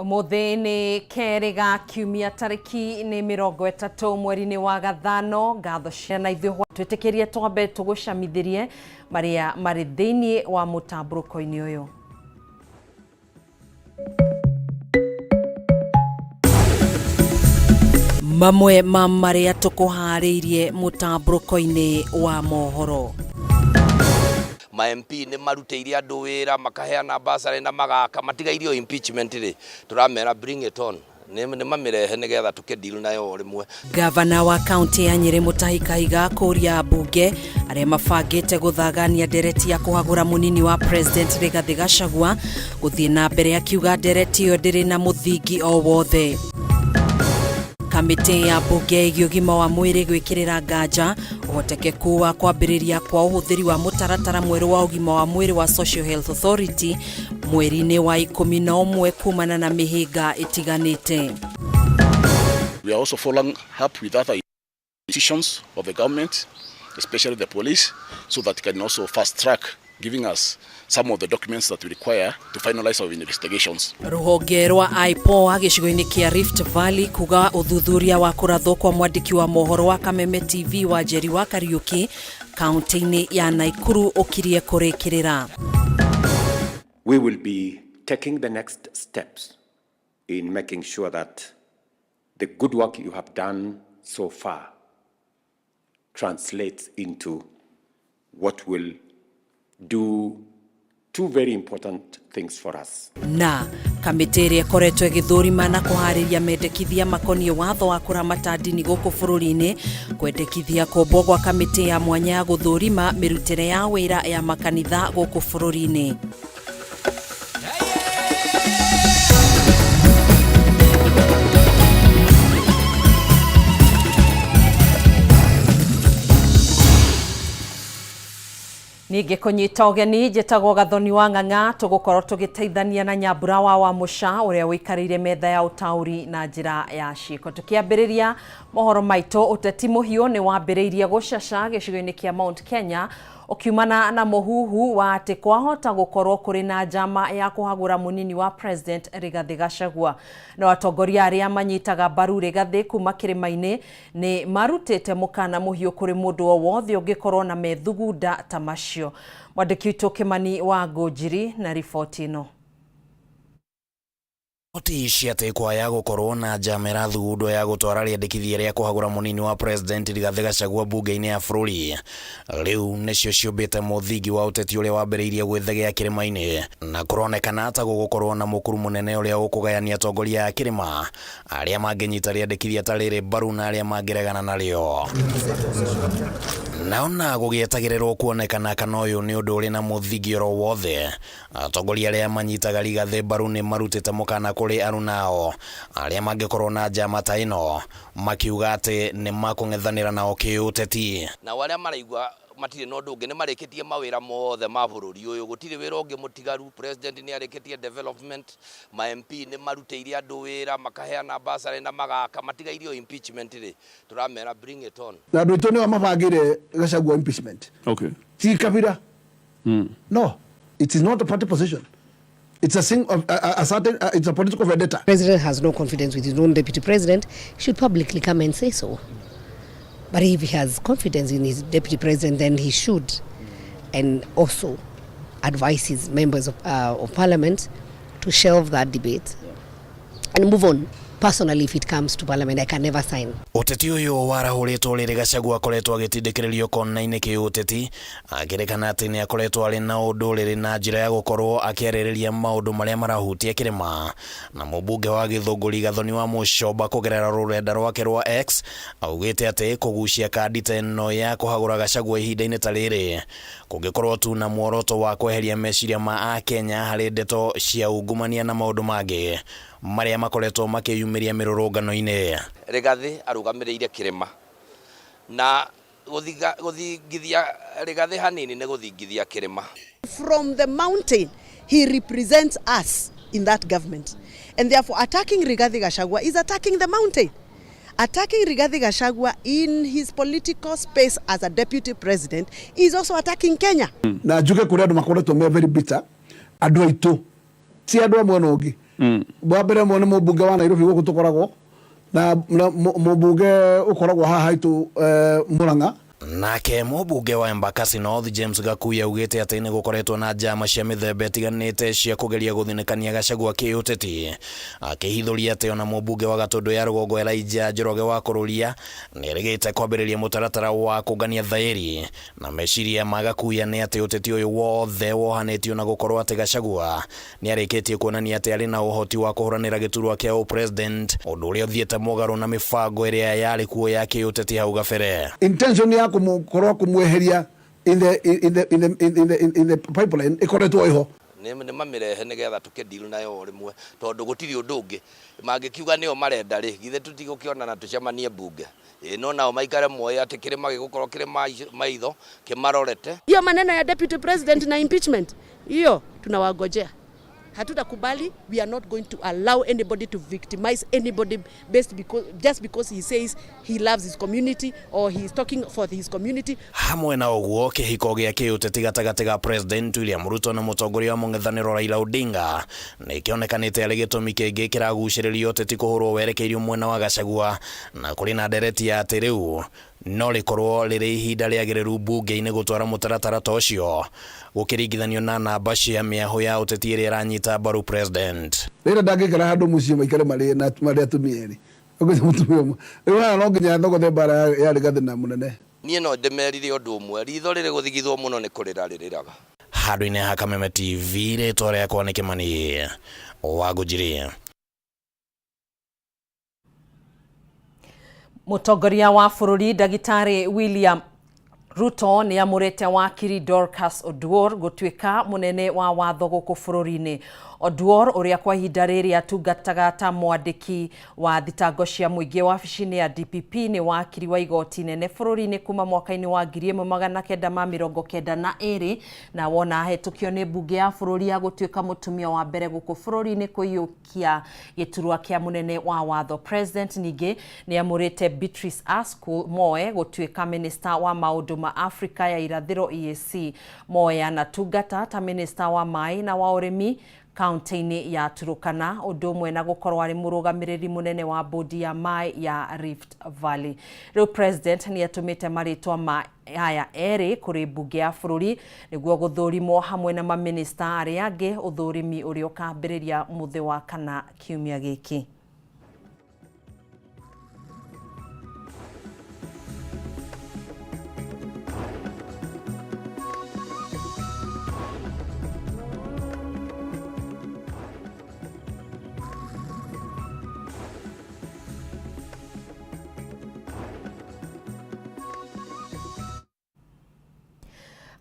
Muthini kerega kiumia tariki ni 30 mweri-ini wa Gathano ngatho ciana ithuĩ twĩtĩkĩrie twambe tũgũcamithirie maria marĩ thĩinĩ wa mũtamburuko-inĩ ũyũ. Mamwe ma maria tũkũharĩirie mũtamburuko-inĩ wa mohoro. Ma MP ni marutĩire andũ wĩra makaheana basarĩ na magaka matigairio impeachment ri turamera bring it on ni mamirehe nigetha tukedeal nayo rimwe. Gavana wa county ya Nyeri Mutahi Kahiga kũria bunge arĩa mabangĩte gũthagania ndereti ya kũhagũra munini wa president Rigathi Gachagua gũthiĩ na mbere akiuga ndereti ĩyo ndĩrĩ na mũthingi o wothe. Kamĩtĩ ya bunge ĩgiĩ ũgima wa mwĩrĩ gwĩkĩrĩra nganja ũhotekeku wa kwambĩrĩria kwa ũhũthĩri wa mũtaratara mwerũ wa ũgima wa mwĩrĩ wa Social Health Authority mweri-inĩ wa 11 kumana na mĩhĩnga ĩtiganĩte. We are also following up with other institutions of the government, especially the police, so that it can also fast track giving us some of the documents that we require to finalize our investigations. Ruhonge rwa IPOA gĩcigo-inĩ kĩa Rift Valley kuga ũthuthuria wa kũrathwo kwa mwandĩki wa mohoro wa Kameme TV wa Njeri wa Kariuki kaunti-inĩ ya Naikuru ũkirie kũrĩkĩrĩra. We will be taking the next steps in making sure that the good work you have done so far translates into what will do two very important things for us. Na kamĩtĩ ĩrĩa ĩkoretwo ĩgĩthũrima na kũharĩria mendekithia makoniĩ watho wa kũramata ndini gũkũ bũrũri-inĩ kwendekithia kũmbwo gwa kamĩtĩ ya mwanya ya gũthũrima mĩrutĩre ya wĩra ya makanitha gũkũ bũrũri-inĩ. Ningĩ kũnyita ũgeni njĩtagwo Gathoni wa Ng'ang'a tũgũkorwo tũgĩteithania na Nyambura wa Mũca ũrĩa wĩikarĩire metha ya ũtaũri na njĩra ya ciĩko. Tũkĩambĩrĩria mohoro maitũ, ũteti mũhiũ nĩ wambĩrĩirie gũcaca gĩcigo-inĩ kĩa Mount Kenya ũkiumana na mũhuhu wa atĩ kwahota gũkorwo kũrĩ na njama ya kũhagũra munini wa president Rigathi Gachagua. Na atongoria arĩa manyitaga mbaru Rigathi kuma kĩrĩma-inĩ nĩ marutĩte mũkana mũhiũ kũrĩ mũndũ o wothe ũngĩkorwo na methugunda ta macio. Mwandĩki witũ Kimani wa Ngũnjiri na riboti ĩno. Oti ciatekwa ya gũkorwo na njama ĩrathugundwo ya gũtwara rĩendekithia rĩa kũhagũra munini wa president Rigathi Gachagua bunge-inĩ ya bũrũri rĩu nĩcio ciũmbĩte mũthingi wa ũteti ũrĩa wambĩrĩirie gwĩthegea kĩrĩma-inĩ na kũronekana ta gũgũkorwo na mũkuru mũnene ũrĩa ũkũgayania atongoria a kĩrĩma arĩa mangĩnyita rĩendekithia ta rĩrĩ mbaru na arĩa mangĩregana narĩo. Naona gũgĩetagĩrĩrwo kuonekana kana ũyũ nĩ ũndũ ũrĩ na mũthingi oro wothe. Atongoria arĩa manyitaga Rigathi mbaru nĩ marutĩte mũkana kũrĩ arunao arĩa mangĩkorwo na njama ta ĩno makiuga atĩ nĩ makũng'ethanĩra nao kĩũteti. Na arĩa maraigua matirĩ na ũndũ ũngĩ nĩ marĩkĩtie mawĩra mothe ma bũrũri ũyũ, gũtirĩ wĩra ũngĩ mũtigaru. President nĩ arĩkĩtie development, ma MP nĩ marutĩire andũ wĩra makaheana basarĩ na magaka matigairio impeachment ri turamera bring it on. Na andũ aitũ nĩo mabangĩire Gachagua impeachment. Okay. Ti kabira. No, it is not a party position. It's a certain it's a political vendetta. President has no confidence with his own deputy president. He should publicly come and say so. But if he has confidence in his deputy president, then he should, and also advise his members of parliament to shelve that debate and move on. Personally, if it comes to parliament, I can never sign. Ũteti ũyũ warahũrĩtwo rĩrĩ Gachagua akoretwo agĩtindĩkĩrĩrio kona-inĩ kĩũteti akĩrĩkana atĩ nĩ akoretwo arĩ na ũndũ rĩrĩ na njĩra ya gũkorwo akĩarĩrĩria maũndũ marĩa marahutia kĩrĩma. Na mũmbunge wa Gĩthũngũri Gathoni wa Mũcoba kũgerera rũrenda rwake rwa X augĩte atĩ kũgucia kandi ta ĩno ya kũhagũra Gachagua ihinda-inĩ ta rĩrĩ kũngĩkorwo tu na muoroto wa kweheria meciria ma Akenya harĩ ndeto cia ungumania na maũndũ mangĩ marĩa makoretwo makĩyumĩria mĩrũrũngano-inĩ. Rigathi arũgamĩrĩire kĩrĩma na gũthingithia Rigathi hanini nĩ gũthingithia kĩrĩma. From the mountain he represents us in that government, and therefore attacking Rigathi Gachagua is attacking the mountain. Attacking Rigathi Gachagua in his political space as a deputy president is also attacking Kenya. Na njuge kũrĩa andũ makoretwo me very bitter andũ aitũ ti andũ amwe no ngi Bwabere mwone mubunge wa Nairobi guku tukoragwo na mubunge ukoragwo haha haitu Murang'a. Nake mũmbunge wa Embakasi North James Gakuya augĩte atĩ nĩ gũkoretwo na njama cia mĩthemba ĩtiganĩte cia kũgeria gũthinĩkania Gachagua kĩũteti, akĩhithũria atĩ ona mũmbunge wa Gatũndũ ya rũgongo Elijah Njoroge wa Kũrũria nĩ erĩgĩte kwambĩrĩria mũtaratara wa kũngania thaĩri, na meciria ma Gakuya nĩ atĩ ũteti ũyũ wothe wohanĩtio na gũkorwo atĩ Gachagua nĩ arĩkĩtie kuonania atĩ arĩ na ũhoti wa kũhũranĩra gĩturwa kĩa president, ũndũ ũrĩa ũthiĩte mũgarũ na mĩbango ĩrĩa yarĩ kuo ya kĩũteti hau gabere. Intention ya kumkorwo kumweheria in the pipeline ikoretwo iho nĩ mamirehe nigetha tũke deal nayo rimwe tondu gutiri undu ungi mangikiuga nio marenda ri githe tutigukionana tucemanie bunge no nao maikare moya ati kirima gigukorwo kiri maitho kimarorete. Hiyo maneno ya deputy president na impeachment hiyo tunawagojea. Hatutakubali. We are not going to allow anybody to victimize anybody just because he says he loves his community or he is talking for his community. Hamwe na ũguo kĩhiko gĩa kĩũteti gatagatĩ ga President William Ruto na mũtongoria wa mũng'ethanĩro Raila Odinga nĩ kĩonekanĩte arĩ gĩtũmi kĩngĩ kĩragucĩrĩria ũteti kũhũrwo werekeirio mwena wa Gachagua, na kũrĩ na ndereti ya atĩ rĩu no rĩkorwo rĩrĩ ihinda rĩagĩrĩru mbunge-inĩ gũtwara mũtaratara ta ũcio gũkĩringithanio na namba cia mĩaho ya ũteti ĩrĩa ĩranyita mbaru president. Rĩrĩa ndangĩkara handũ mũciĩ maikare marĩ atumia erĩ ũgũthiĩ mũtumia ũmwe rĩu no nginya thogothe mbara ya rĩgathĩ na mũnene. Niĩ no ndĩmerire ũndũ ũmwe, ritho rĩrĩ gũthigithwo mũno nĩ kũrĩra rĩrĩraga. Handũ-inĩ ha Kameme TV rĩtwa rĩakwa nĩ Kĩmani Wangũnjiri. Mũtongoria wa bũrũri Ndagĩtarĩ William Ruto nĩ amũrĩte wakiri Dorcas Oduor gũtuĩka mũnene wa watho gũkũ bũrũri-inĩ. Oduor ũrĩa kwa ihinda rĩrĩ atungataga ta mwandĩki wa thitango cia mũingĩ wabici-inĩ ya DPP nĩ wakiri wa igoti nene bũrũri-inĩ kuma mwaka-inĩ wa 1992 na wona ahetũkio nĩ mbunge ya bũrũri ya gũtuĩka mũtumia wa mbere gũkũ bũrũri-inĩ kũiyũkia gĩturwa kĩa mũnene wa watho. President ningĩ nĩ amũrĩte Beatrice Askul Moe gũtuĩka minista wa maũndũ ma Afrika ya irathĩro EAC. Moe anatungata ta minista wa maĩ na wa ũrĩmi kaunti-inĩ ya Turukana, ũndũ ũmwe na gũkorwo arĩ mũrũgamĩrĩri mũnene wa bodi ya maĩ ya Rift Valley. Rĩu president nĩ atũmĩte marĩtwa ma aya erĩ kũrĩ mbunge ya bũrũri nĩguo gũthũrimwo hamwe na maminista arĩa angĩ, ũthũrimi ũrĩa ũkambĩrĩria mũthĩ wa kana kiumia gĩkĩ.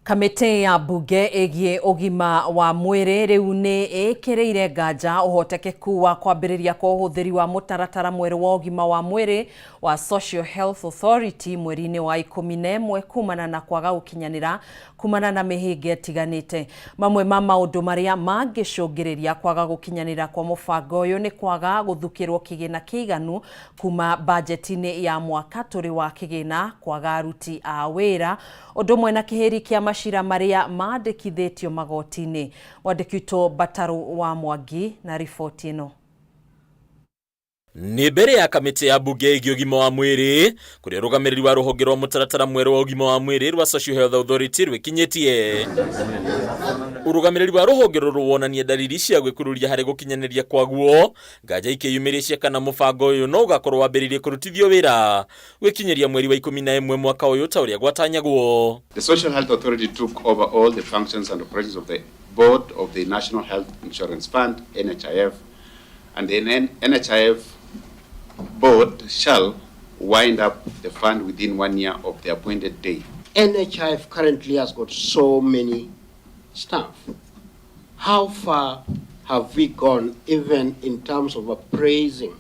Kamĩtĩ ya mbunge ĩgiĩ ũgima wa mwĩrĩ rĩu nĩ ĩkĩrĩire nganja ũhotekeku wa kwambĩrĩria kwa ũhũthĩri wa mũtaratara mwerũ wa ũgima wa mwĩrĩ wa Social Health Authority mweri-inĩ wa 11 kumana na kwaga gũkinyanĩra kumana na mĩhĩnga ĩtiganĩte. Mamwe ma maũndũ marĩa mangĩcũngĩrĩria kwaga gũkinyanĩra kwa mũbango ũyũ nĩ kwaga gũthukĩrwo kĩgĩna kĩiganu kuma bajeti-inĩ ya mwaka tũrĩ wa kĩgĩna, kwaga aruti a wĩra, ũndũ ũmwe na kĩhĩri kĩa macira marĩa mandĩkithĩtio magoti-inĩ. Mwandĩki witũ Batarũ wa Mwangi na riboti ĩno. Nĩ mbere ya kamĩtĩ ya mbunge ĩgiĩ ũgima wa mwĩrĩ kũrĩa rũgamĩrĩri wa rũhonge rwa mũtaratara mwerũ wa ũgima wa mwĩrĩ rwa Social Health Authority rwĩkinyĩtie. Ũrũgamĩrĩri wa rũhonge rũrũ wonania dalili cia gwĩkururia harĩ gũkinyanĩria kwaguo, nganja ikĩyumĩrĩcia kana mũbango ũyũ no ũgakorwo wambĩrĩirie kũrutithio wĩra gwĩkinyĩria mweri wa 11 mwaka ũyũ ta ũrĩa gwatanyagwo. The Social Health Authority took over all the functions and operations of the board of the National Health Insurance Fund, NHIF, and the NHIF board shall wind up the fund within 1 year of the appointed date. NHIF currently has got so many staff. How far have we gone even in terms of appraising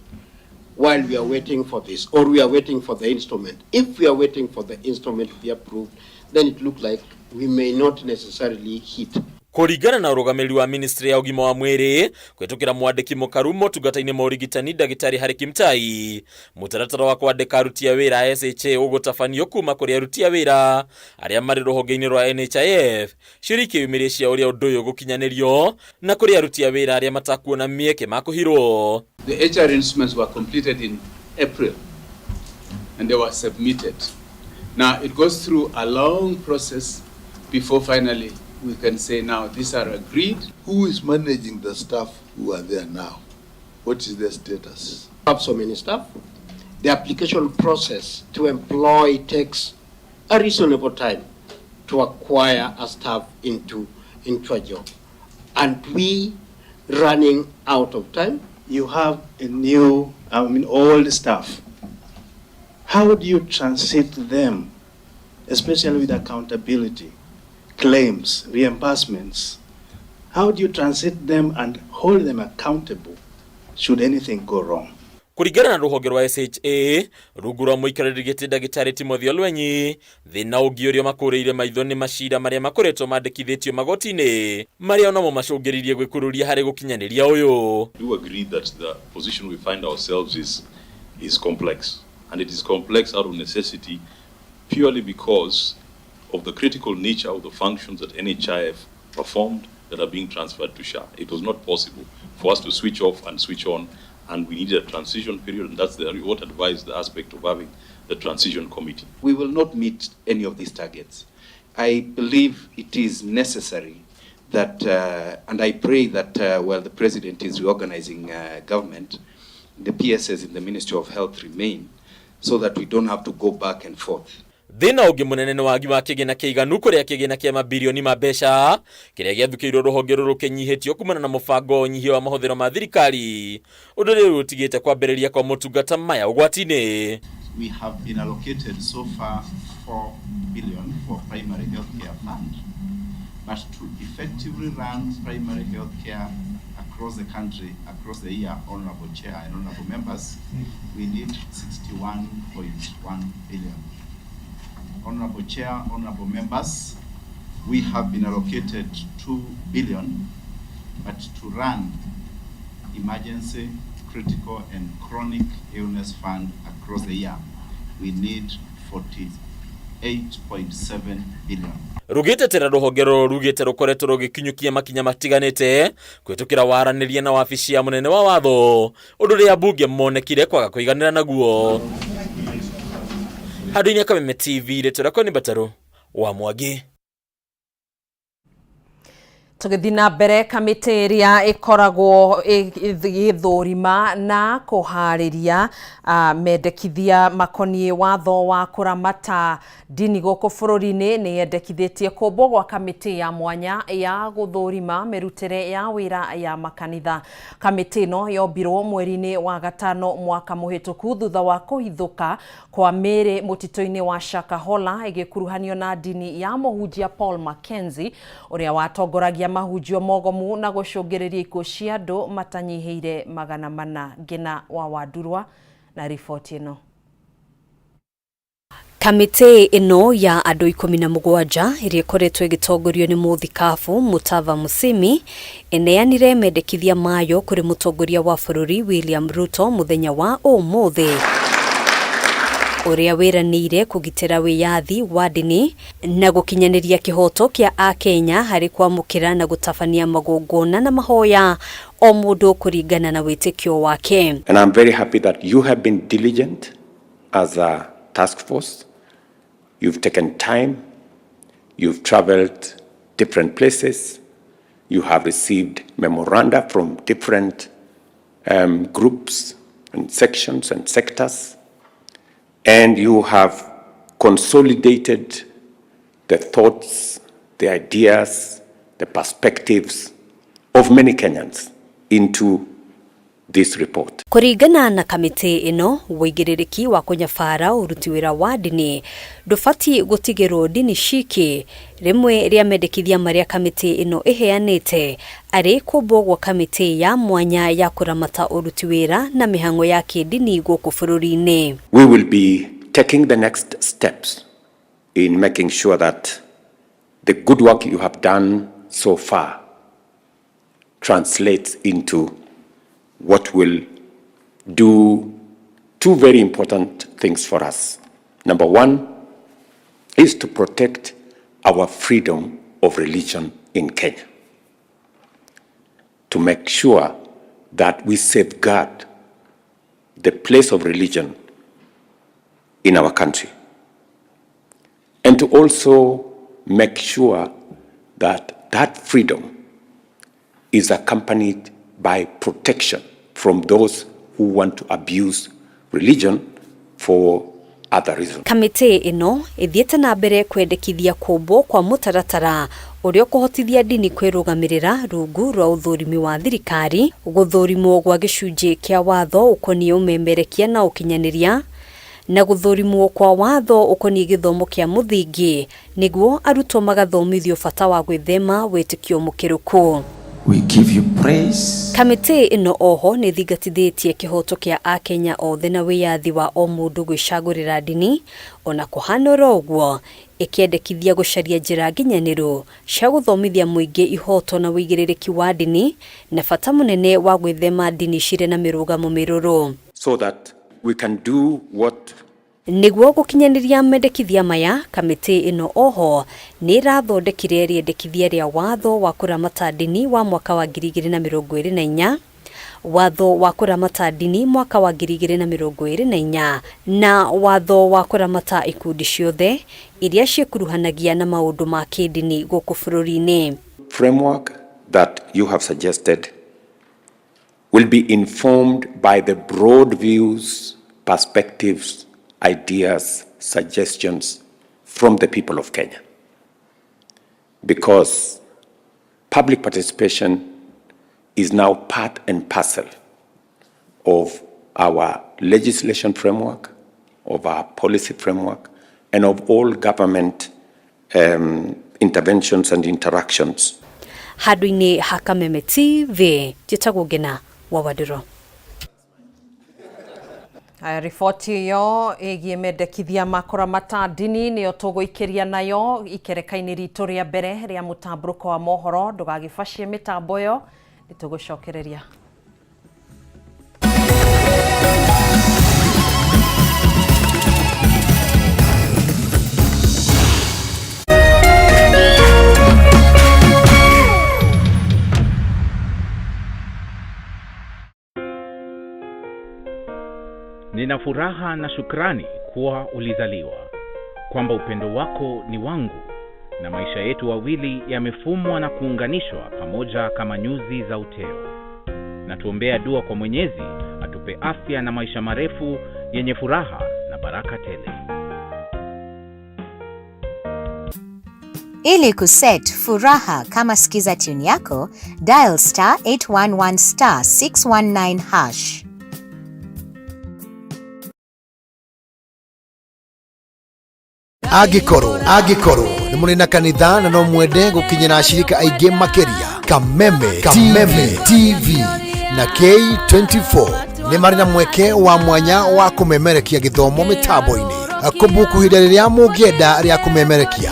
while we are waiting for this, or we are waiting for the instrument? If we are waiting for the instrument to be approved, then it looks like we may not necessarily hit. Kuringana na urugamiri wa ministry ya ugima wa mwiri kwetukira mwandiki mukaru motungata-ini ma urigitani Dagitari Harry Kimtai, mutaratara wa kwandika aruti a wira SHA ugutafanio kuma kuri aruti a wira aria mari ruhonge-ini rwa NHIF shiriki yumiri cia uria undu uyu gukinyanirio na kuri aruti a wira aria matakuona mieke makuhirwo. The HR instruments were completed in April and they were submitted. Now it goes through a long process before finally we can say now these are agreed. Who is managing the staff who are there now? What is their status? We have so many staff. The application process to employ takes a reasonable time to acquire a staff into a job. And we running out of time. You have a new, old staff. How do you transit them, especially with accountability, claims, reimbursements? How do you transit them and hold them accountable should anything go wrong? Kuringana na ruhonge rwa SHA rungu rwa muikarĩri gĩtĩ Dagitari Timothy Olwenyi, thĩna ũngĩ ũrĩa makũrĩire maitho nĩ macira marĩa makoretwo mandĩkithĩtio magoti-inĩ marĩa onamo macũngĩrĩirie gwĩkururia harĩ gũkinyanĩria ũyũ. We agree that the position we find ourselves is complex, and it is complex out of necessity purely because of the critical nature of the functions that NHIF performed that are being transferred to SHA. It was not possible for us to switch off and switch on, and we needed a transition period, and that's what advised the aspect of having the transition committee. We will not meet any of these targets. I believe it is necessary that, and I pray that while the President is reorganizing government, the PSS in the Ministry of Health remain, so that we don't have to go back and forth. Thina ungi munene ni wagi wa kigina kiiganu kuria kigina kia mabilioni ma mbeca kiria giathukirwo ruhonge ruru kinyihitio kumana na mubango nyihio wa mahuthiro ma thirikari undu riu utigite kwambiriria kwa motungata maya ugwati-ini. We have been allocated so far 4 billion for primary health care fund, but to effectively run primary health care across the country, across the year, Honorable Chair and Honorable Members, we need 61.1 billion. Honorable Chair, Honorable Members, we have been allocated 2 billion, but to run emergency, critical and chronic illness fund across the year, we need 48.7 billion. Rugite tera ruhonge rugite rukoretwo rugikinyukia makinya matiganite kwitukira waraniria na wabici ya munene wa watho undu ria bunge monekire kwaga kuiganira naguo. Handũ-inĩ Kameme TV retorako ni Bataro wa Mwangi. Tũgĩthiĩ na mbere kamĩtĩ ĩrĩa ĩkoragwo ĩgĩthũrima na kũharĩria mendekithia makoniĩ watho wa kũramata ndini gũkũ bũrũri-inĩ nĩ yendekithĩtie kũmbwo gwa kamĩtĩ ya mwanya ya gũthũrima mĩrutĩre ya wĩra ya makanitha. Kamĩtĩ ĩno yombirwo mweri-inĩ wa gatano mwaka mũhĩtũku thutha wa kũhithũka kwa mĩĩrĩ mũtitũ-inĩ wa Shakahola ĩgĩkuruhanio na ndini ya mũhunjia Paul Mackenzie ũrĩa watongoragia mahunjio mogomu na gũcũngĩrĩria ikuũ cia andũ matanyihĩire 400. Ngina wa Wandurwa na riboti ĩno. Kamĩtĩ ĩno ya andũ 17 ĩrĩa ĩkoretwo ĩgĩtongorio nĩ mũthikabu Mutava Musimi ĩneanire mendekithia mayo kũrĩ mũtongoria wa bũrũri William Ruto mũthenya wa ũmũthĩ ũrĩa wĩranĩire kũgitĩra wĩyathi wa ndini na gũkinyanĩria kĩhoto kĩa Akenya harĩ kwamũkĩra na gũtabania magongona na mahoya o mũndũ kũringana na wĩtĩkio wake. And I'm very happy that you have been diligent as a task force. You've taken time, you've traveled different places, you have received memoranda from different groups and sections and sectors, and you have consolidated the thoughts, the ideas, the perspectives of many Kenyans into this report. Kũringana na kamĩtĩ ĩno, wĩigĩrĩrĩki wa kũnyabara ũruti wĩra wa ndini ndũbatiĩ gũtigĩrwo ndini ciki. Rĩmwe rĩa mendekithia marĩa kamĩtĩ ĩno ĩheanĩte arĩ kũmbwo gwa kamĩtĩ ya mwanya ya kũramata ũruti wĩra na mĩhang'o ya kĩndini gũkũ bũrũri-inĩ. We will be taking the next steps in making sure that the good work you have done so far translates into what will do two very important things for us. Number one is to protect our freedom of religion in Kenya, to make sure that we safeguard the place of religion in our country, and to also make sure that that freedom is accompanied by protection from those who want to abuse religion for other reasons. Kamite ino ithiete na mbere kwendekithia kumbo kwa mutaratara uria kuhotithia dini kwirugamirira rungu rwa uthurimi wa thirikari, guthurimwo gwa gicunji kia watho ukoni umemerekia na ukinyaniria, na guthurimwo kwa watho ukoni githomo kia muthingi niguo arutwo magathomithio bata wa gwithema witikio mukiruku. We give you praise. Kamite ino oho ni thigatithitie kihoto kia Akenya othe na wiyathi wa o mundu gwicagurira dini, ona kuhanora uguo ikiendekithia gucaria njira nginyaniru cia guthomithia muingi ihoto na wigiririki wa dini na bata munene wa gwithema dini cire na mirugamo miruru, so that we can do what niguo gukinyaniria mendekithia maya. Kamite ino oho ni irathondekire riendekithia ria watho wa kuramata dini wa mwaka wa 2024, watho wa kuramata dini mwaka wa 2024 na watho wa kuramata ikundi ciothe iria ciekuruhanagia na maundu ma kidini guku bururi-ini. Framework that you have suggested will be informed by the broad views, perspectives, ideas, suggestions from the people of Kenya. Because public participation is now part and parcel of our legislation framework, of our policy framework, and of all government interventions and interactions. Hadwini ha Kameme TV, jitagwo Ngina wa Wadiro. Riboti iyo igie mendekithia makuramata dini niyo tuguikiria nayo ikereka-ini ritu ria mbere ria Mutamburuko wa Mohoro. Ndugagibashie mitambo yo nitugucokereria. Nina furaha na shukrani kuwa ulizaliwa, kwamba upendo wako ni wangu, na maisha yetu wawili yamefumwa na kuunganishwa pamoja kama nyuzi za uteo. Na tuombea dua kwa Mwenyezi atupe afya na maisha marefu yenye furaha na baraka tele. Ili kuset furaha kama sikiza tune yako, dial *811 *619#. Agikoro ni muri na kanitha na no mwende gukinyira ashirika aige makeria. Kameme TV na K24 ni mari na mweke wa mwanya wa kumemerekia githomo mitambo-ini. Kumbuku hida riria mugienda ria kumemerekia,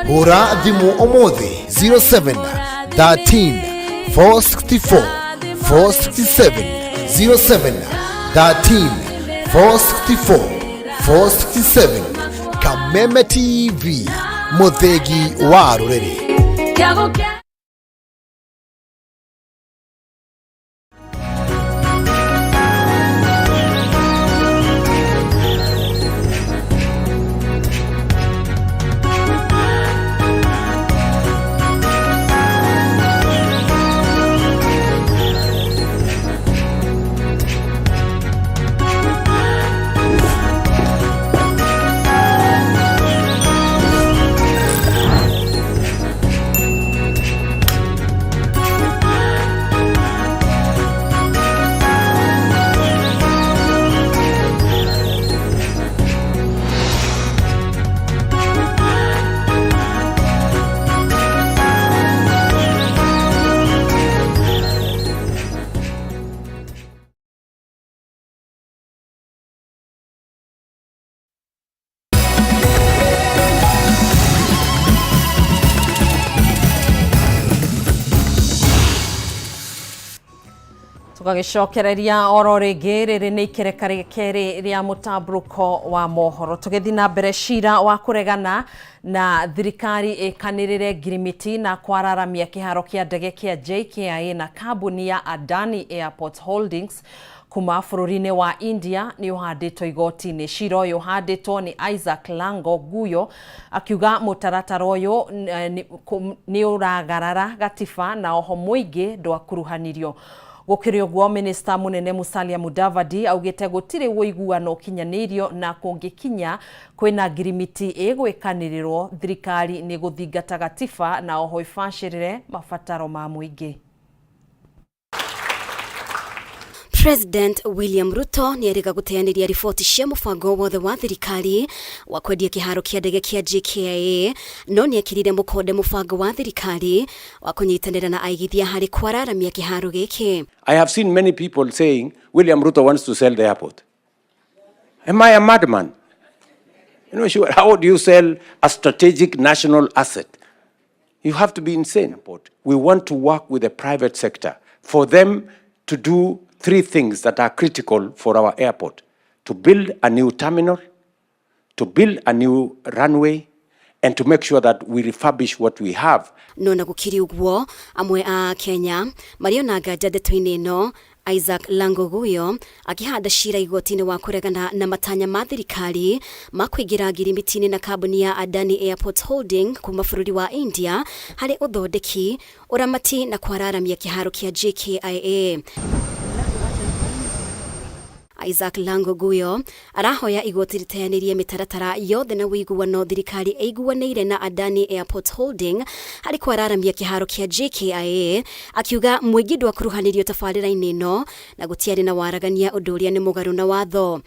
hura thimu umuthi 07 13 464 467 07 13 464 467. Kameme TV, muthegi wa ruriri. Tugagicokereria oro ringi riri ni ikereka keri ria Mutamburuko wa Mohoro. Tugithi na mbere cira wa kuregana na thirikari ikanirire ngirimiti na kwararamia kiharo kia ndege kia JKIA na kambuni ya Adani Airport Holdings kuma bururi-ini wa India ni uhanditwo igoti-ini. Cira uyu uhanditwo ni Isaac Lango Guyo akiuga mutaratara uyu ni uragarara gatiba na oho muingi ndwakuruhanirio. Gukiri uguo Minister munene Musalia Mudavadi augite gutiri woiguano ukinyanirio na kungikinya kwina ngirimiti igwikanirirwo thirikari ni guthingata gatiba na oho ibacirire mabataro ma muingi. President William Ruto ni erega guteaniria riboti cia mubango wothe wa thirikari wa kwendia kiharo kia ndege kia JKIA, no ni ekirire mukonde mubango wa thirikari wa kunyitanira na aigithia hari kwararamia kiharo giki. I have seen many people saying William Ruto wants to sell the airport. Am I a madman? You know, sure, how do you sell a strategic national asset? You have to be insane. We want to work with the private sector for them to do three things that are critical for our airport: to build a new terminal, to build a new runway, and to make sure that we refurbish what we have. No na gukiri uguo amwe a Kenya mariona nganja ndeto-ini no Isaac Lango Guyo akihanda cira igoti-ini wa kuregana na matanya ma thirikari ma kuingira ngirimiti-ini na kambuni ya Adani Airport Holding kuma bururi wa India hari uthondeki, uramati na kwararamia kiharo kia JKIA. Isaac Lango Guyo arahoya igoti riteanirie mitaratara yothe na wiguano thirikari eiguaneire na Adani Airport Holding hari kwararamia kiharo kia JKIA, akiuga muingi ndwakuruhanirio tabarĩra-inĩ ĩno na gutiari na waragania ũndũ ũrĩa nĩ mũgarũ na watho.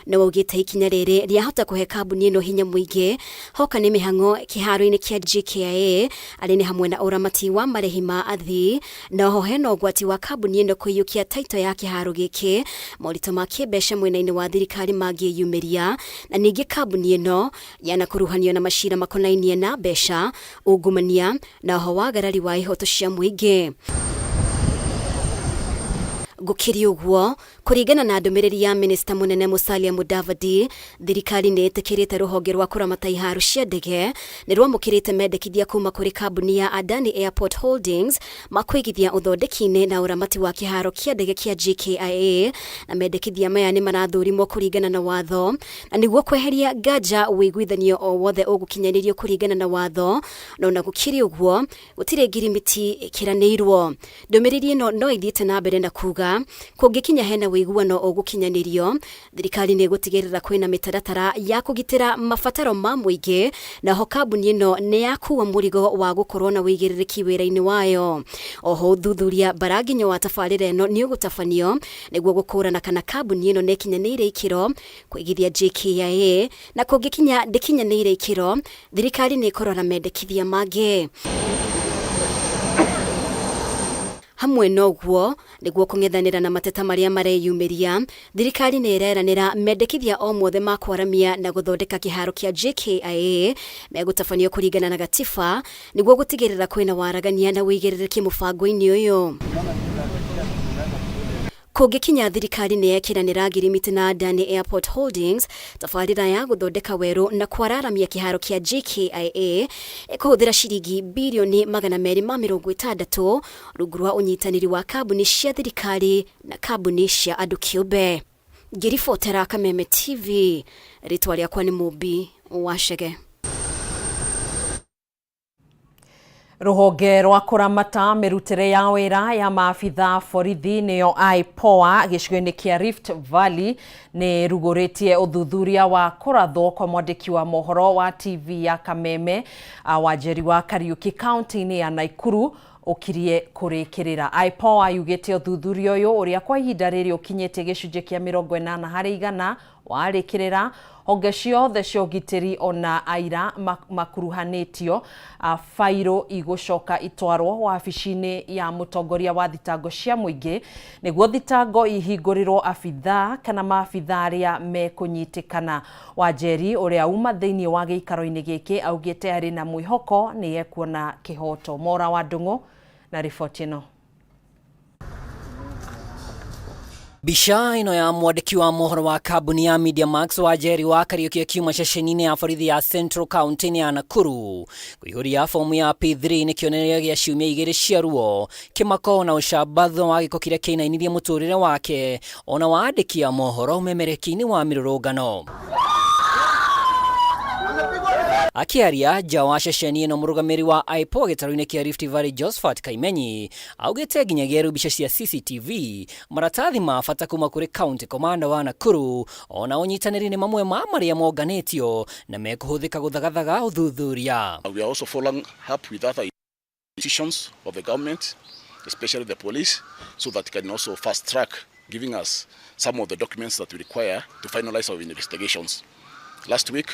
No waugite ikinya riri riahota kuhe kambuni ino hinya muingi hoka ni mihango kiharo-ini kia JKIA ari ni hamwe na uramati wa marehi ma athii na ho hena ugwati wa kambuni ino kuiyukia taito ya kiharo giki morito ma kĩmbeca mwena-ini wa thirikari mangĩyumĩria na ningĩ kambuni ino yana kuruhanio na macira makonainie na mbeca, ungumania na ho wagarari wa ihoto cia muingi. Gukiri uguo kuringana na ndumiriri ya Minister munene Musalia Mudavadi, thirikari ni itikirite ruhonge rwa kuramata iharo cia ndege ni rwamukirite mendekithia kuma kuri kambuni ya Adani Airport Holdings makuigithia uthondeki-ini na uramati wa kiharo kia ndege kia JKIA, na mendekithia maya ni marathurimwo kuringana na watho na niguo kweheria nganja wiguithanio o wothe ugukinyanirio kuringana na watho. No na gukiri uguo gutire ngirimiti ikiranirwo. Ndumiriri ino no ithiite na mbere na kuga kungikinya hena wiguano ugukinyanirio thirikari ni gutigirira kwina mitaratara ya kugitira mabataro ma muingi na ho kambuni ino ni yakuwa murigo wa gukorwo na wigiririki wira-ini wayo. Oho thuthuria baraginyo wa tabarĩra ino ni ugutabanio niguo gukurana kana kambuni ino ni kinyanĩire ikiro kuigithia JKIA, na kungikinya ndikinyanĩire ikiro thirikari ni ikorora mendekithia mangĩ. Hamwe noguo niguo kung'ethanira na mateta maria mareyumiria, thirikari ni ireranira mendekithia o mothe ma kwaramia na guthondeka kiharo kia JKIA megutabanio kuringana na gatiba niguo gutigirira kwina waragania na wigiririki mubango-ini uyu. Kungikinya thirikari ni yekiranira ngirimiti na Adani Airport Holdings tabarĩra ya guthondeka weru na kwararamia kiharo kia JKIA ikuhuthira ciringi birioni 260 rungu rwa unyitanĩri wa kambuni cia thirikari na kambuni cia andu kĩũmbe. Ngiribotera Kameme TV, ritwa rĩakwa nĩ Mũmbi Wachege. Ruhonge rwa kuramata mirutire ya wira ya maabitha borithi niyo IPOA gicigo-ini kia Rift Valley ni ruguritie uthuthuria wa kurathwo kwa mwandiki wa mohoro wa TV ya Kameme Wanjeri wa Kariuki County-ini ya Naikuru ukirie kurikirira. IPOA yugite uthuthuria uyu uria kwa ihinda riri ukinyite gicunje kia 80% warikirira honge ciothe cia ũgitĩri ona aira makuruhanĩtio fairo igũcoka itwarwo wabici-inĩ ya mũtongoria wa thitango cia mũingĩ nĩguo thitango ihingũrĩrwo abithaa kana maabithaa arĩa mekũnyitĩkana. Wanjeri ũrĩa uma thĩinĩ wa gĩikaro-inĩ gĩkĩ augĩte arĩ na mwĩhoko nĩ ekuona kĩhoto. Mora wa Ndung'u na riboti ĩno. Bica ino ya mwandiki wa mohoro wa kambuni ya Media Max wa Njeri wa Kariuki kiuma ceceni-inĩ ya borithi ya Central County ya Nakuru kuihũria fomu ya P3 nĩ kĩonereria gĩa ciumia 2 cia ruo kĩmako na ũcambatho wa gĩko kĩrĩa kĩinainirie mũtũrĩre wake ona wa andĩki a mohoro umemereki-inĩ wa mĩrũrũngano. Akiaria nja wa ceceni ĩno mũrũgamĩrĩri wa IPO gĩtarũ-inĩ kĩa Rift Valley Josephat Kaimenyi augĩte nginyagia rĩu mbica cia CCTV maratathi ma bata kuma kũrĩ County Commander wa Nakuru ona ũnyitanĩri nĩ mamwe ma marĩa monganĩtio na mekũhũthĩka gũthagathaga ũthuthuria. We are also following up with other institutions of the government, especially the police, so that can also fast track giving us some of the documents that we require to finalize our investigations. Last week,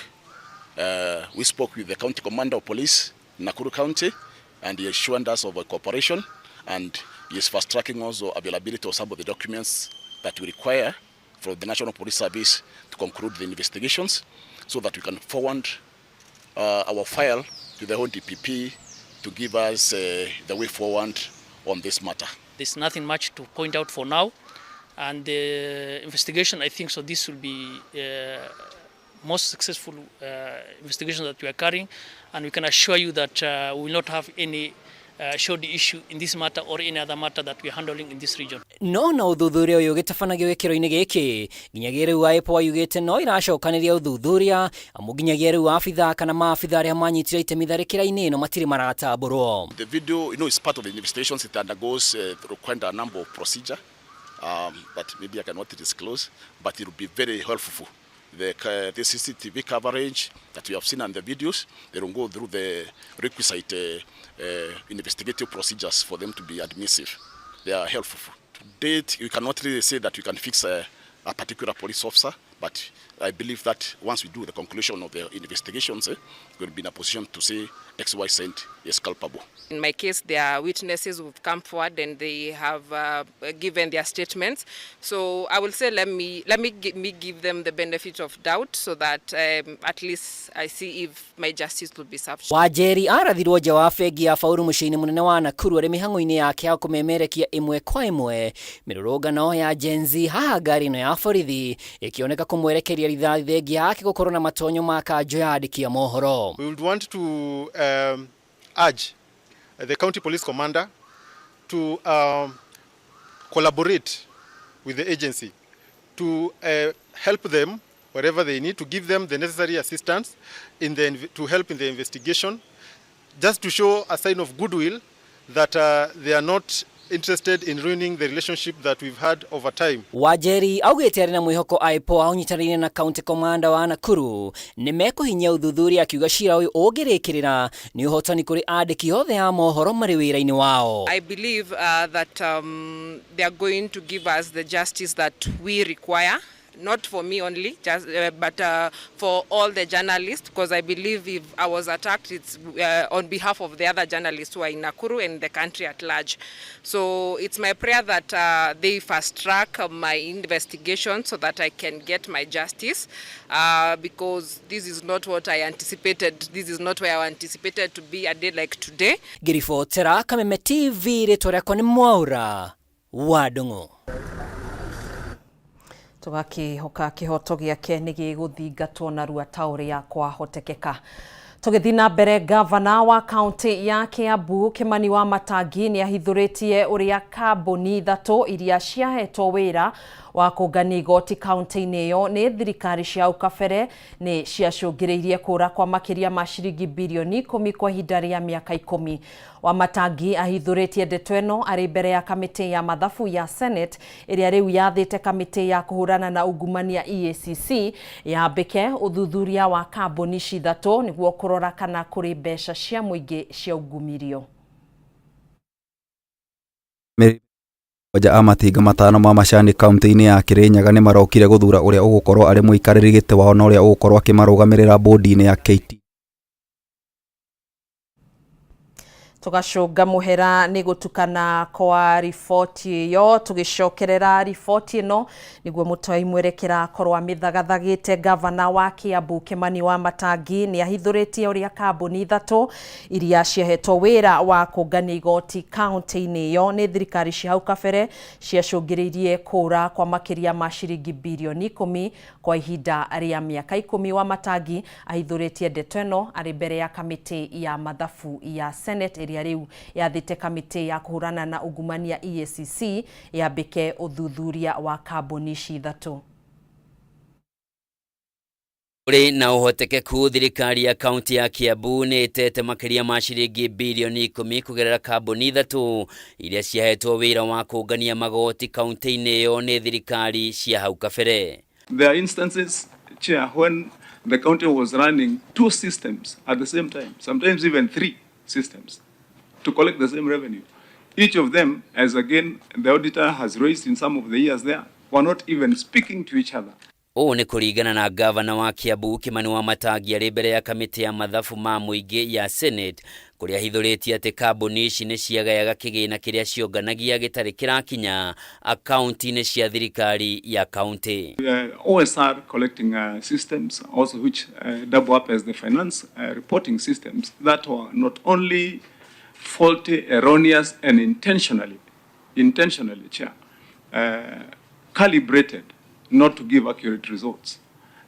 we spoke with the County Commander of Police in Nakuru County, and he assured us of a cooperation, and he is fast-tracking also availability of some of the documents that we require from the National Police Service to conclude the investigations, so that we can forward our file to the whole DPP to give us the way forward on this matter. There's nothing much to point out for now, and the investigation, I think, so this will be most successful investigation that we are carrying, and we can assure you that we will not have any shoddy issue in this matter or any other matter that we are handling in this region. No ũthuthuria ũyũ ũgĩtabanagio gĩkĩro-inĩ gĩkĩ nginyagia rĩu IPO yugĩte no iracokanĩria ũthuthuria amu nginyagia rĩu abitha kana maabitha arĩa manyitire itemi tharĩkĩra-inĩ ĩno matirĩ maratambũrwo. The video, is part of the investigations. It undergoes quite a number of procedure that maybe I cannot disclose, but it will be very helpful. The CCTV coverage that we have seen on the videos, they will go through the requisite investigative procedures for them to be admissive. They are helpful. To date, we cannot really say that we can fix a particular police officer, but I believe that once we do the conclusion of the investigations, we'll be in a position to say XYZ is culpable. In my case, their witnesses who have come forward and they have given their statements. So I will say let me give them the benefit of doubt so that at least I see if my justice will be served. Wanjeri arathirwo nja wa bengi ya Fauru mũciĩ-inĩ mũnene wa Nakuru arĩ mĩhang'o-inĩ yake ya kũmemerekia ĩmwe kwa ĩmwe mĩrũrũngano ya Gen Z haha ngari ĩno ya borithi ĩkĩoneka kũmwerekeria rithathi thengia yake gũkorwo na matonyo ma kanjũ ya andĩki a mohoro. We would want to urge the county police commander to collaborate with the agency to help them wherever they need, to give them the necessary assistance to help in the investigation, just to show a sign of goodwill that they are not interested in ruining the relationship that we've had over time. Wanjeri augĩte arĩ na mwĩhoko IPO ũnyitanĩire na County Commander wa Nakuru nĩ mekũhinyia ũthuthuria akiuga cira ũyũ ũngĩrĩkĩrĩra nĩ ũhotani kũrĩ andĩki othe a mohoro marĩ wĩra-inĩ wao. I believe that they are going to give us the justice that we require. Not for me only, but for all the journalists, because I believe if I was attacked, it's on behalf of the other journalists who are in Nakuru and the country at large. So it's my prayer that they fast track my investigation so that I can get my justice, because this is not what I anticipated. This is not where I anticipated to be a day like today. Ngiribotera Kameme TV rĩtwa rĩakwa nĩ Mwaura wa Ndung'u. Tugakihoka kihoto giake nĩ gĩgũthingatwo narua ta ũrĩa kwahotekeka. Tũgĩthiĩ na mbere, gavana wa kaunti ya Kiambu Kimani wa Matangi nĩ ahithũrĩtie ũrĩa kambuni 3 iria ciahetwo wĩra wa kũngania igoti kaunti-inĩ ĩyo nĩ thirikari cia ukabere nĩ ciacũngĩrĩirie kũra kwa makĩria ma ciringi bilioni 10 kwa ihinda rĩa mĩaka 10. Wa Matangi ahithũrĩtie ndeto ĩno arĩ mbere ya kamĩtĩ ya mathabu ya Senate ĩrĩa rĩu yathĩte kamĩtĩ ya kũhũrana na ungumania EACC yambĩke ũthuthuria wa kambuni ici 3 nĩguo kũrora kana kũrĩ mbeca cia mũingĩ cia ungumirio. Oja amatinga matano ma macani kaunti-inĩ ya Kirinyaga nĩ marokire gũthura ũrĩa ũgũkorwo arĩ mũikarĩri gĩtĩ wao na ũrĩa ũgũkorwo akĩmarũgamĩrĩra bodi-inĩ ya KT. Tugacunga muhera ni gutukana kwa riboti iyo tugicokerera riboti ino niguo mutoi mwerekera korwa mithagathagite gavana wa Kiambu Kimani wa Matangi ni ahithuritie uria kambuni ithatu iria ciehetwo wira wa kungania igoti kaunti-ini iyo ni thirikari cia hau kabere ciacungiririe kura kwa makiria ma ciringi bilioni 10 kwa ihinda ria miaka 10. Wa Matangi ahithuritie ndeto ino ari mbere ya kamiti ya mathabu ya Senate iria riu yathite kamiti ya kuhurana na ungumania EACC yambike uthuthuria wa kambuni ithatu. Uri na uhotekeku thirikari ya kaunti ya Kiambu ni itete makiria ma ciringi bilioni 10 kugerera kambuni ithatu iria ciahetwo wira wa kungania magoti kaunti-ini iyo ni thirikari cia hau kabere. There are instances, Chair, when the county was running 2 systems at the same time, sometimes even 3 systems, to collect the same revenue. Each of them, as again the auditor has raised in some of the years there, were not even speaking to each other. Ni kuringana na gavana wa Kiambu Kimani wa Matangi ari mbere ya kamiti ya mathabu ma muingi ya Senate kuria hithuritie ati kambuni ici ni ciagayaga kigina kiria cionganagia gitari kirakinya akaunti-ini cia thirikari ya county. OSR collecting systems also which double up as the finance reporting systems that were not only faulty, erroneous and intentionally, Chair, calibrated not to give accurate results.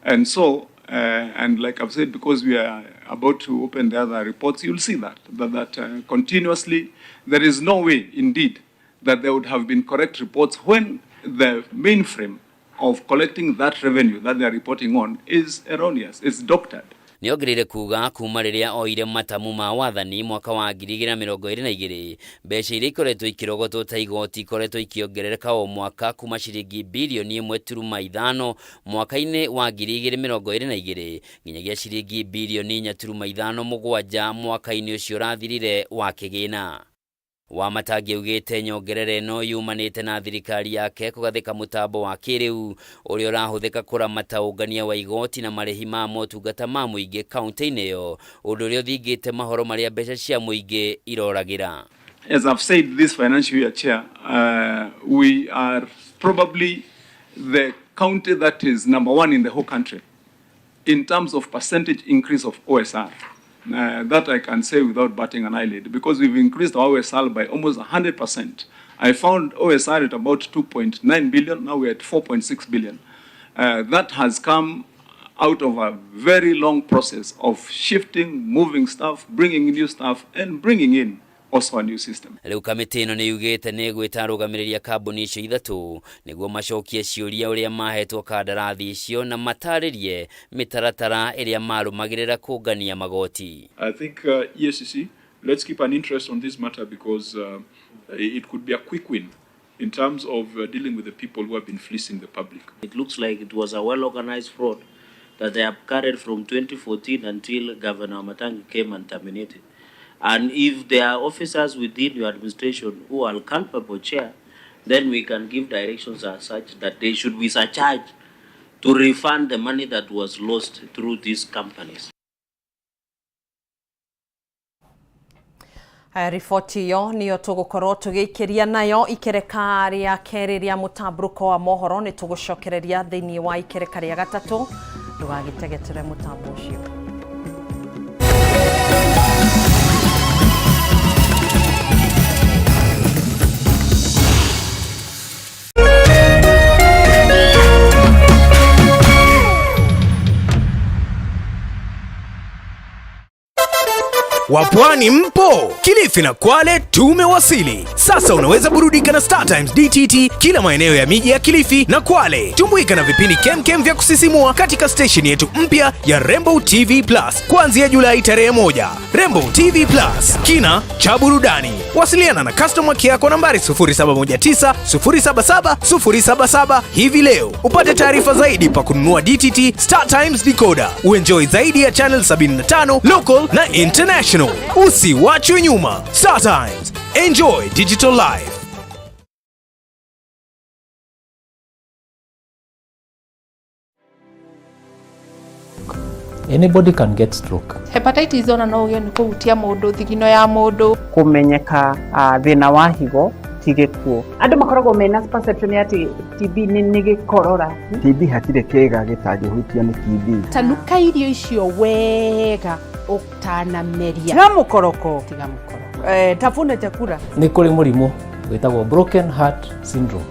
And so, and like I've said, because we are about to open the other reports, you'll see that continuously, there is no way, indeed, that there would have been correct reports when the mainframe of collecting that revenue that they are reporting on is erroneous, it's doctored. Niogirire kuga kuma riria oire matamu ma wathani mwaka wa 2022 mbeca iria ikoretwo ikirogotwo ta igoti ikoretwo ikiongerereka o mwaka kuma ciringi bilioni 1.5 mwaka-ini wa 2022 nginyagia ciringi bilioni 4.57 mwaka-ini ucio rathirire wa kigina. Wa Matangi ugite nyongerere no yumanite na thirikari yake kugathika mutambo wa kiriu uria urahuthika kuramata ungania wa igoti na marihi ma motungata ma muingi kaunti-ini iyo undu uria uthingite mahoro maria mbeca cia muingi iroragira. As I've said this financial year, Chair, we are probably the county that is number 1 in the whole country in terms of percentage increase of OSR. That I can say without batting an eyelid, because we've increased our OSR by almost 100%. I found OSR at about 2.9 billion, now we're at 4.6 billion. That has come out of a very long process of shifting, moving staff, bringing new staff, and bringing in also a new system. Riu kamiti ino ni yugite ni gwita rugamiria kambuni icio ithatu niguo macokie ciuria uria mahetwo kandarathi icio na mataririe mitaratara iria marumagirira kungania magoti. I think EACC, let's keep an interest on this matter because it could be a quick win in terms of dealing with the people who have been fleecing the public. It looks like it was a well-organized fraud that they have carried from 2014 until Governor Matangi came and terminated. And if there are officers within your administration who are culpable, Chair, then we can give directions as such that they should be surcharged to refund the money that was lost through these companies. Riboti iyo niyo tugukorwo tugikiria nayo ikereka ria keri ria Mutamburuko Wa Mohoro ni tugucokereria thiini wa ikereka ria gatatu ndugagitegetere mutambo ucio. Wapwani mpo? Kilifi na Kwale tumewasili. Sasa unaweza burudika na Star Times DTT kila maeneo ya miji ya Kilifi na Kwale. Tumbuika na vipindi kemkem vya kusisimua katika station yetu mpya ya Rainbow TV Plus kuanzia Julai tarehe 1. Rainbow TV Plus, kina cha burudani. Wasiliana na customer care kwa nambari 0719 077 077 hivi leo. Upate taarifa zaidi pa kununua DTT Star Times decoder. Uenjoy zaidi ya channel 75 local na international. Usiwachwe nyuma. Star Times. Enjoy digital life. Anybody can get stroke. Hepatitis ona no uge ni kuhutia mundu thigino ya mundu. Kumenyeka thina wa higo tigekuo. Andu makoragwo mena perception ati TB ni gikorora. TB hatire kega gitangihutia ni TB. Tanuka irio icio wega utanameria. Tiga mukoroko. Tafuna chakula. Ni kuri murimu witagwo broken heart syndrome.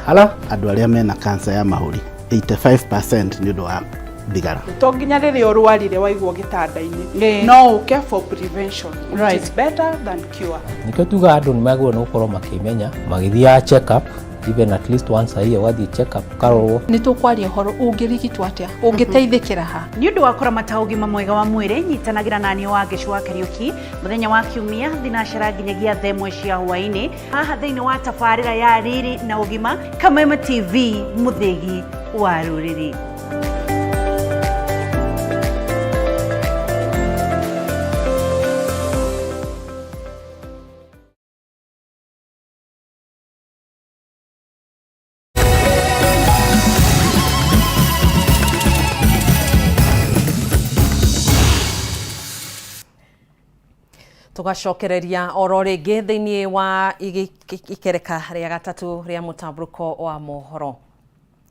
Hala andu aria mena cancer ya mahuri 85% ni ndo wa bigara. To nginya riri orwarire waigwo gitanda-ini. No uke for prevention. Right. It's better than cure. Nikyo tuga andu ni magwo no korwo makimenya magithia check up even at least once a year wathi check up karorwo. Ni tukwaria horo ungirigitwo atia ungiteithikira ha. Ni undu wa kuramata ugima mwega wa mwiri nyitanagira nani wa Gicua Kariuki muthenya wa kiumia thinacira nginyagia themwe cia hwaini haha thiini wa tabarira ya riri na ugima Kameme TV muthigi wa ruriri. Tugacokereria oro ringi thiini wa ikereka ria gatatu ria Mutamburuko wa Mohoro.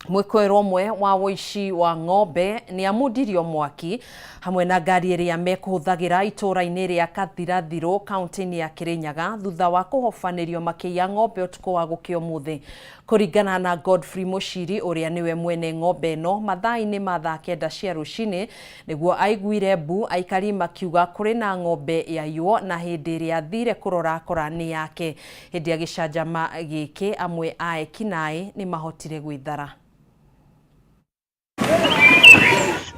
Mwikoero umwe wa woici wa ng'ombe ni amundirio mwaki hamwe na ngari iria mekuhuthagira itura-ini ria Kathirathiro kaunti-ini ya Kirinyaga thutha wa kuhofanirio makiya ng'ombe utuku wa gukio muthi. Kuringana na Godfrey Mushiri uria niwe mwene ng'ombe no mathaa-ini ma thaa 9 cia rucini niguo aiguire mbu aikari makiuga kuri na ng'ombe yaiywo na hindi iria thire kurora korani yake. Hindi ya gicanjama giki amwe a ekinaĩ ni mahotire gwithara.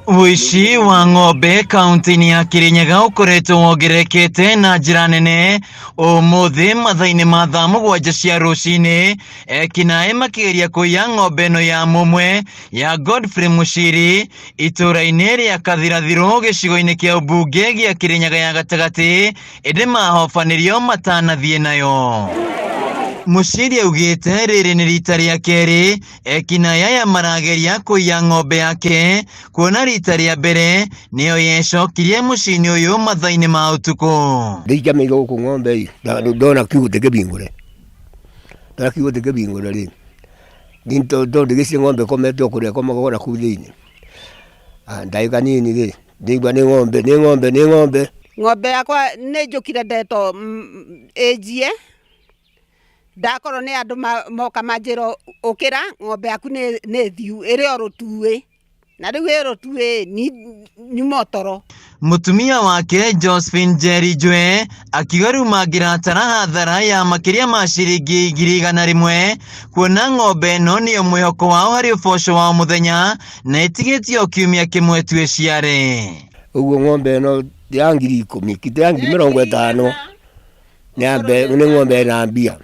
Wici wa ng'ombe kaunti-ini ya Kirinyaga ukoretwo wongererekete na njira nene umuthi mathaa-ini ma thaa 7 cia rucini ekinaĩ makigeria kuiya ng'ombe no ya mumwe ya Godfrey Mushiri itura-ini ria Kathirathiro gicigo-ini kia ubunge gia Kirinyaga ya gatagati indi mahofanirio matanathie nayo. Mushiri augite riri ni rita ria keri ekinaĩ aya marageria kuiya ng'ombe yake kuona rita ria mbere niyo yecokirie mucini uyu mathaa-ini ma utuku. Ndijamire guku ng'ombe ndona kiugo tekebingure ri ninto ndigisi ng'ombe komete okuria komagora ku thiini ndaika nini ri ndigwa ni ng'ombe Ng'ombe yakwa ni njukire ndeto ejie ndakorwo ni andu moka manjiro ukira ng'ombe yaku ni thiu iri orutuwe na riu irutuwe ni motoro. Mutumia wake Josephine Jerry Jwe akiuga riu mangiratara hathara ya makiria ma ciringi 100 kuona ng'ombe no niyo mwihoko wao hari uboco wa muthenya na itigitio kiumia kimwe tu iciare. Uguo ng'ombe no ya 10,000 kite ya 50 ni ng'ombe na mbia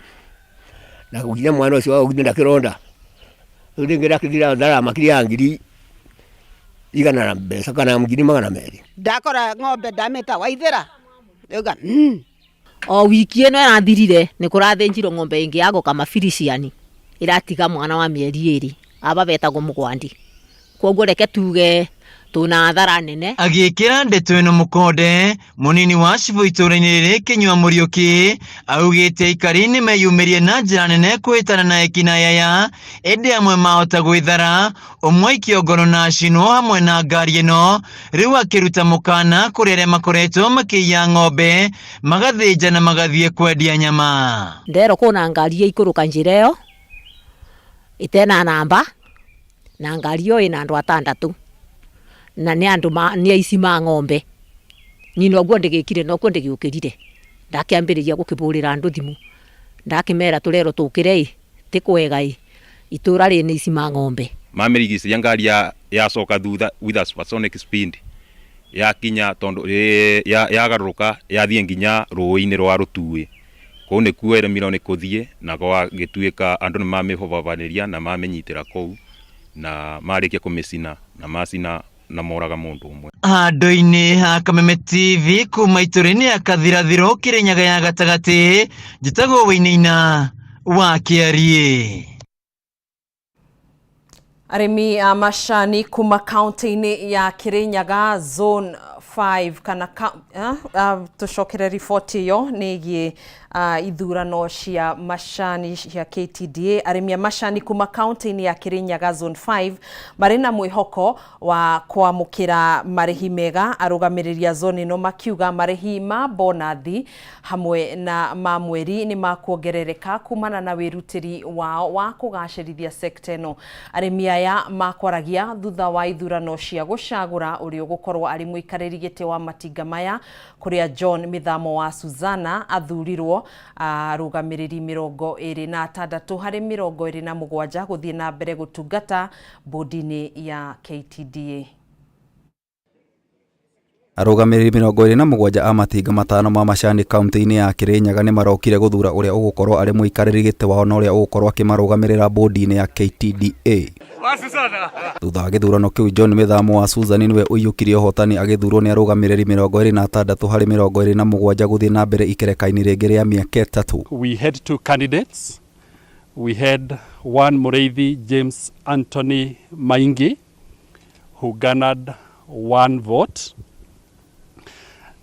na kugira mwana ucio wa kuginda kironda uringira kidira ndara makiria ngiri igana na mbeca kana ngiri 200 ndakora ng'ombe ndameta waithira uga o wiki eno irathirire ni kurathenjirwo ng'ombe ingi yago kama Filiciani iratiga mwana wa mieri 2 aba betagwo Mugwandi koguo reke tuge tuna athara nene. Agikira ndeto ino mukonde munini wa cibu itura-ini riri Kinyua Muriuki augite ikari ni meyumirie na njira nene kwitana na ekinaĩ aya indi amwe mahota gwithara umwe ikiongoro na cino hamwe na ngari ino riu akiruta mukana kuri aria makoretwo makiiya ng'ombe magathinja na magathie kwendia nyama. Ndero kuna ngari ikuruka njira iyo itena namba na ngari iyo ina andu 6 na ni andu ni aici ma ng'ombe nyino gwo ndigikire no kwo ndigiukirire ndakiambiriria gukibulira andu thimu ndakimera turero tukire ti kwega itura ri ni aici ma ng'ombe mamerigiciria ngari ya soka thutha with a supersonic speed ya kinya tondu ya garuruka ya thie nginya ruini rwa rutuwe ko ni kuere mirone kuthie na kwa gituika andu ni mamihobabaniria na mamenyitira kou na marikia kumicina na macina na moraga mundu umwe. Handu-ini ha Kameme TV kuma itura-ini ya Kathirathiro Kirinyaga ya gatagati njitagwo Wainaina wa Kiarie. Arimi a macani kuma kaunti-ini ya Kirinyaga zone 5 kana tucokere riboti iyo nigie ithurano cia macani cia KTDA. Arimi a macani kuma kaunti-ini ya Kirinyaga zone 5 marina mwihoko wa kwamukira marihi mega. Arugamirirĩa zone ino makiuga marihi ma bonathi hamwe na mamweri ni makuongerereka kumana na wirutiri wao wa kugacirithia sekta ino. Arimi aya makwaragia thutha wa ithurano cia gucagura uria gukorwo ari muikariri giti wa matinga maya kuria John Mithamo wa Suzana athurirwo arugamiriri 26 hari 27 guthie na mbere gutungata bodi-ini ya KTDA. Arugamiriri 27 a matinga matano ma macani kaunti-ini ya Kirinyaga ni marokire guthura uria ugukorwo ari muikariri giti wao na uria ugukorwo akimarugamirira bodi-ini ya KTDA. Thutha wa githurano kiu John Mithamo wa Suzana niwe uiyukirie hotani agithurwo ni arugamiriri 26 hari 27 guthie na mbere ikereka-ini ringi ria miaka 3. We had 2 candidates. We had one Mureithi James Anthony Maingi who garnered 1 vote.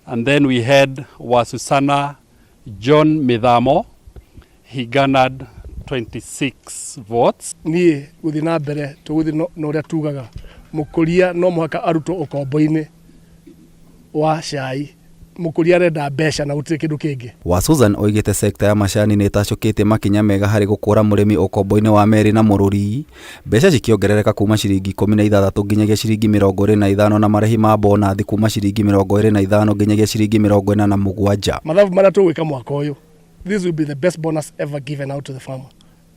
And then we had Wasusana John Mithamo. He garnered 26 votes. Ni guthi na mbere tuguthi no ria tugaga mukuria no muhaka aruto ukombo-ini wa cai mukuria renda mbeca na gutire kindu kingi. Wa Suzana oigite sekta ya macani ni tacukite makinya mega hari gukura murimi ukombo-ini wa meri na mururi, mbeca cikiongerereka kuma ciringi 16 nginyagia ciringi 25 na marihi ma bonathi kuma ciringi 25 nginyagia ciringi 47. Mathabu maria tugwika mwaka uyu, this will be the best bonus ever given out to the farmer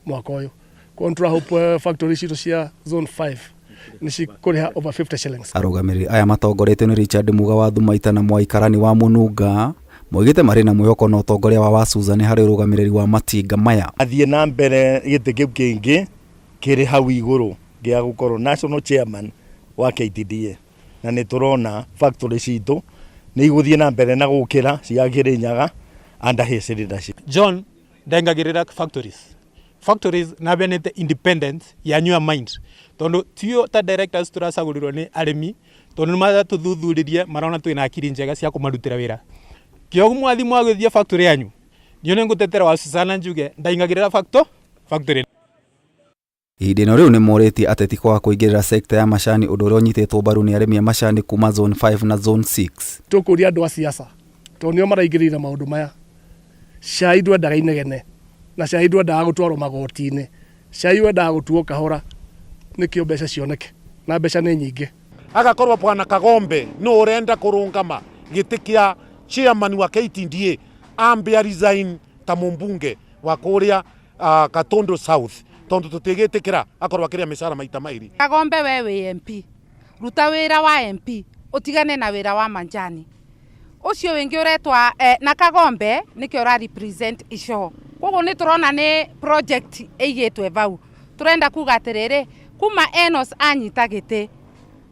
mwaka uyu. Contra Hope factory citu cia zone 5 nishikuriha over 50 shillings. Arugamiriri aya matongoretio ni Richard Muga wa Thumaita na Mwaikarani wa Mununga moigite mari na mwihoko na utongoria wa Suzana hari urugamiriri wa matinga maya. Athie na mbere gite kiu kingi kiri hau iguru gia gukorwo national chairman wa KTDA na ni turona factory citu ni iguthie na mbere na gukira cia Kirinyaga under his leadership. John ndengagirira factories na benete independence ya nyua mind tondu tio ta directors turasagurirwo ni arimi tondu matha tuthuthuririe marona twina akiri njega cia kumarutira wira kiogu mwathi mwagithia factory yanyu nio ne ngutetera wa Suzana njuge ndaingagirira factory. Ihinda riu ni moreti ateti kwa kuingirira sekta ya macani undu uria unyitetwo mbaru ni arimi a macani kuma zone 5 na zone 6. Tukuria andu a siasa tondu nio maraingirira maundu maya. Cai ndwendaga inegene na cai ndwendaga gutwarwo magoti-ini, cai wendaga gutuo kahora nikio mbeca cioneke na mbeca ni nyingi. Agakorwo bwana Kagombe no urenda kurungama giti kia chairman wa KTDA ambia resign ta mumbunge wa kuria Katondo South tondu tutigitikira akorwo akiria mishara maita mairi. Kagombe we MP ruta wira wa MP utigane na wira wa manjani ucio wingi uretwa na Kagombe nikio ra represent ico koguo ni turona ni project eigitwe vau turenda kuga atiriri kuma Enos anyita giti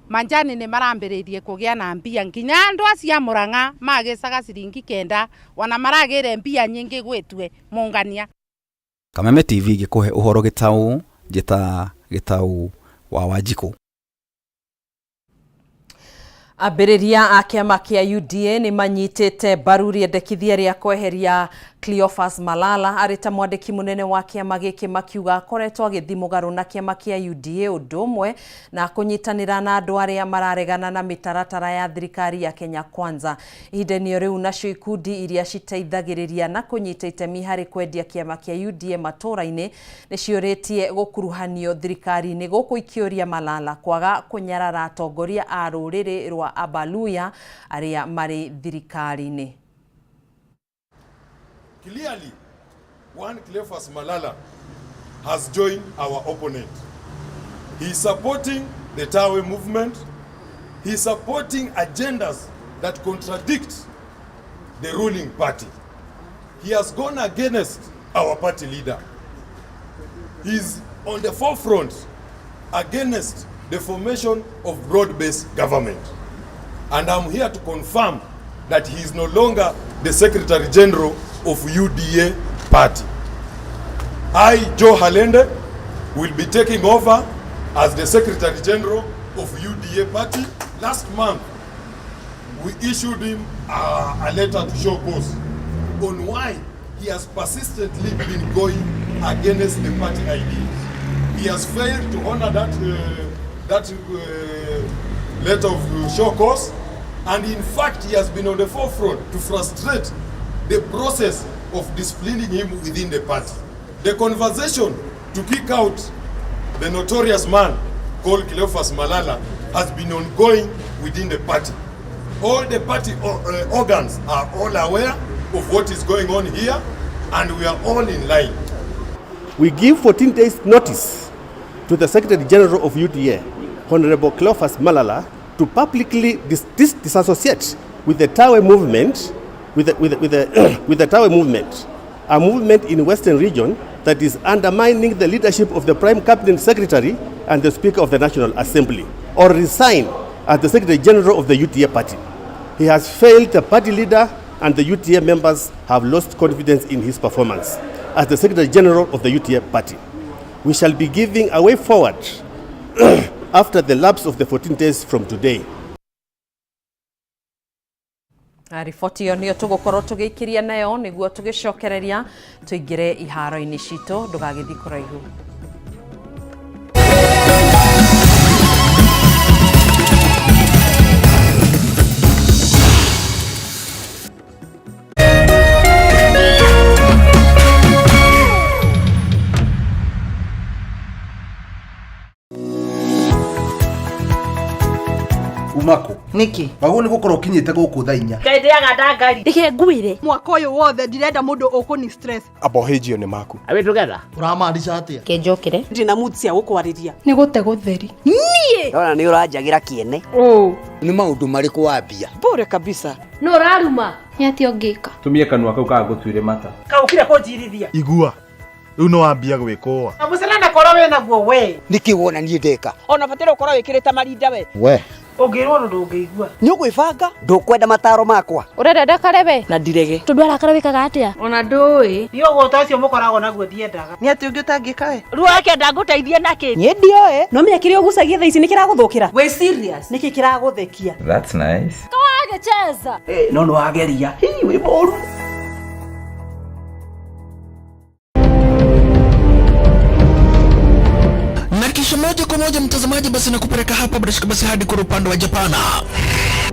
manjani ni marambiririe kugia na mbia nginya andu acia Murang'a magicaga ciringi 9 wana maragire mbia nyingi gwitwe mungania. Kameme TV gikuhe uhoro gitau jeta gitau wa Wanjiku. Ambĩrĩria a kĩama kĩa UDA ni manyitĩte mbaru rĩendekithia rĩa kweheria Cleophas Malala arĩ ta mwandĩki mũnene wa kĩama gĩkĩ makiuga akoretwo agĩthiĩ mũgarũ na kĩama kĩa UDA ũndũ ũmwe na kũnyitanĩra na andũ arĩa mararegana na mĩtaratara ya thirikari ya Kenya Kwanza. Ihinda-inĩ rĩu nacio ikundi iria citeithagĩrĩria na kũnyita itemi harĩ kwendia kĩama kĩa UDA matũũra-inĩ nĩciũrĩtie gũkuruhanio thirikari-inĩ gũkũ ikĩũria Malala kwaga kũnyarara atongoria a rũrĩrĩ rwa Abaluya arĩa marĩ thirikari-inĩ. Clearly, one Cleophas Malala has joined our opponent. He is supporting the Tawe movement. He is supporting agendas that contradict the ruling party. He has gone against our party leader. He is on the forefront against the formation of broad-based government. And I'm here to confirm that he is no longer the Secretary General of UDA party. I, Joe Halende, will be taking over as the Secretary General of UDA party. Last month, we issued him a letter to show cause on why he has persistently been going against the party ideas. He has failed to honor that letter of show cause, and in fact he has been on the forefront to frustrate the process of disciplining him within the party. The conversation to kick out the notorious man called Cleophas Malala has been ongoing within the party. All the party organs are all aware of what is going on here, and we are all in line. We give 14 days notice to the Secretary General of UDA, Honorable Cleophas Malala, to publicly disassociate with the Tawe movement, with the Tawe movement, a movement in Western region that is undermining the leadership of the Prime Cabinet Secretary and the Speaker of the National Assembly, or resign as the Secretary General of the UDA party. He has failed the party leader, and the UDA members have lost confidence in his performance as the Secretary General of the UDA party. We shall be giving a way forward after the lapse of the 14 days from today. Riboti iyo niyo tugukorwo tugikiria nayo niguo tugicokereria tuingire iharo-ini citu ndugagithi kuraihu. Umako niki wagu ni gukorwo kinyite guku thaa 4 kaendeaga ndangari ndike nguire mwaka uyu wothe ndirenda mundu ukuni stress abohejio ni maku awe together uramaanisha atia kenjokire ndina mood cia gukwariria ni gute gutheri nie ona ni uranjagira kiene ni maundu mariku wambia bure kabisa no raruma ni ati ongika tumie kanua kau ka gutwire mata kaukire kunjirithia igua riu no wambia gwikoa na mucelana korwo we naguo we niki wona nie ndeka ona fatira ukorwo wikirite marinda we ungirwo ndungigua ni ugwibanga ndukwenda mataro makwa urenda ndakarebe na ndirege tundu arakara wikaga atia ona ndui ni ugota ucio mukoragwo naguo thiendaga ni ati ungi utangika we ruo yake ndanguteithia naki ni ndioe no mia kiri ugucagia thaa ici nikiraguthukira we serious niki kiraguthekia that's nice kawage cheza no wageria hii we boru. Na kisha moja kwa moja mtazamaji, basi nakupeleka hapa basi hadi kwa upande wa Japana.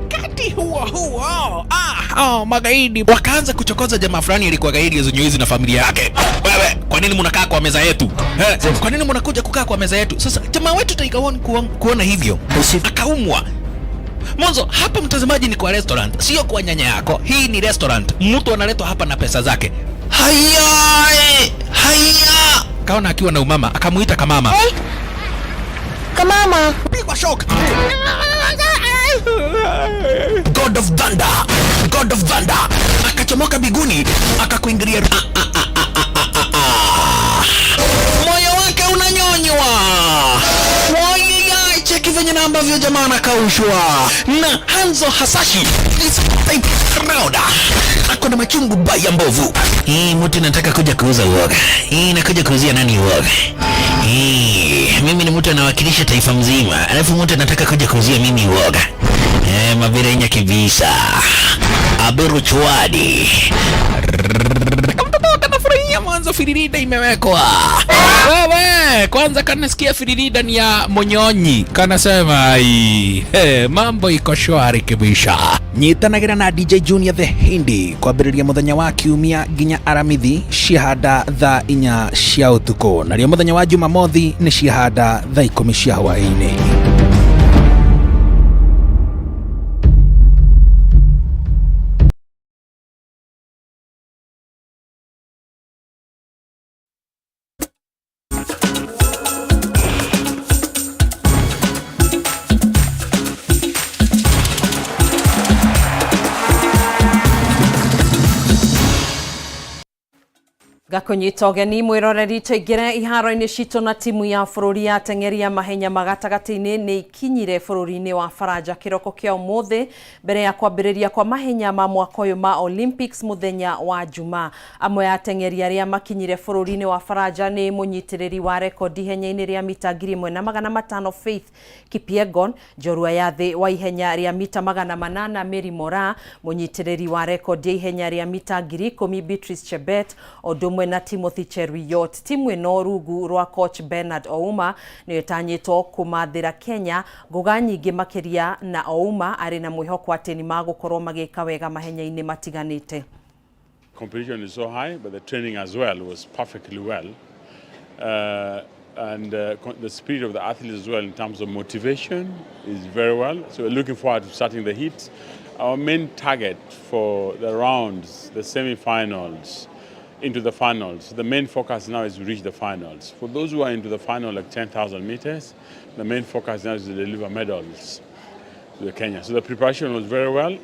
Kati huo magaidi wakaanza kuchokoza jamaa fulani alikuwa gaidi Zunyuizi na familia yake. Wewe, kwa nini mnakaa kwa meza yetu? Kwa nini mnakuja kukaa kwa meza yetu? Sasa jamaa wetu taikaoni kuona hivyo akaumwa. Mwanzo hapa mtazamaji ni kwa restaurant, sio kwa nyanya yako. Hii ni restaurant. Mtu analetwa hapa na pesa zake. Haya! Kaona akiwa na umama, akamuita Kamama. Kamama pigwa shock. God of Thunder akachomoka biguni akakuingilia. Moyo wake unanyonywa. Cheki venye na ambavyo jamaa anakaushwa na Hanzo Hasashi. This type crowd ako na machungu baya mbovu. Mtu nataka kuja kuuza uoga. Nakuja kuuzia nani uoga? Mimi ni mtu anawakilisha taifa mzima, alafu mtu anataka kuja kuuzia mimi uoga. Mavira inya kibisa Aberu Chwadi kanafurahia mwanzo firirida imewekwa. Wewe kwanza kanasikia firirida ni ya Monyonyi, kanasema mambo iko shwari kibisha. Nyitanagira na DJ Junior the Hindi kwambĩrĩria muthenya wa kiumia nginya aramithi ciahanda thaa 4 cia utuko, na rio muthenya wa Jumamothi ni ciahanda thaa 10 cia hwaĩ-inĩ. Gakunyita ũgeni mwĩroreri tũingĩre iharo-inĩ citũ na timu ya bũrũri ya teng'eri ya mahenya magatagatĩ-inĩ nĩ ikinyire bũrũri-inĩ wa Faranja kĩroko kĩa ũmũthĩ mbere ya kwambĩrĩria kwa mahenya ma mwaka ũyũ ma Olympics mũthenya wa Juma. Amwe ya teng'eri arĩa makinyire bũrũri-inĩ wa Faranja nĩ mũnyitĩrĩri wa rekondi ihenya-inĩ rĩa mita 1,500 Faith Kipyegon, njorua ya thĩ wa ihenya rĩa mita 800 Mary Moraa, mũnyitĩrĩri wa rekondi ya ihenya rĩa mita 10,000 Beatrice Chebet, na Timothy Cheruiyot. Timu ĩno rungu rwa coach Bernard Ouma nĩ ĩtanyĩtwo kũmathĩra Kenya ngũga nyingĩ makĩria, na Ouma arĩ na mwĩhoko atĩ nĩ magũkorwo magĩka wega mahenya-inĩ matiganĩte. Competition is so high, but the training as well was perfectly well. The spirit of the athletes as well in terms of motivation is very well. So we're looking forward to starting the heat. Our main target for the rounds, the semi-finals, into the finals. The main focus now is to reach the finals. For those who are into the final, like 10,000 meters, the main focus now is to deliver medals to Kenya. So the preparation was very well.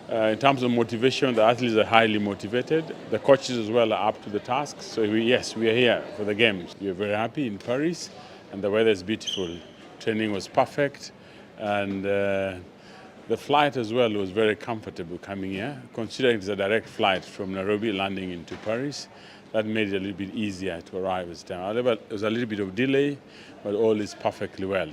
In terms of motivation, the athletes are highly motivated. The coaches as well are up to the task. So we are here for the games. We are very happy in Paris, and the weather is beautiful. Training was perfect, and the flight as well was very comfortable coming here, considering it's a direct flight from Nairobi landing into Paris. That made it a little bit easier to arrive this time. However, there was a little bit of delay, but all is perfectly well.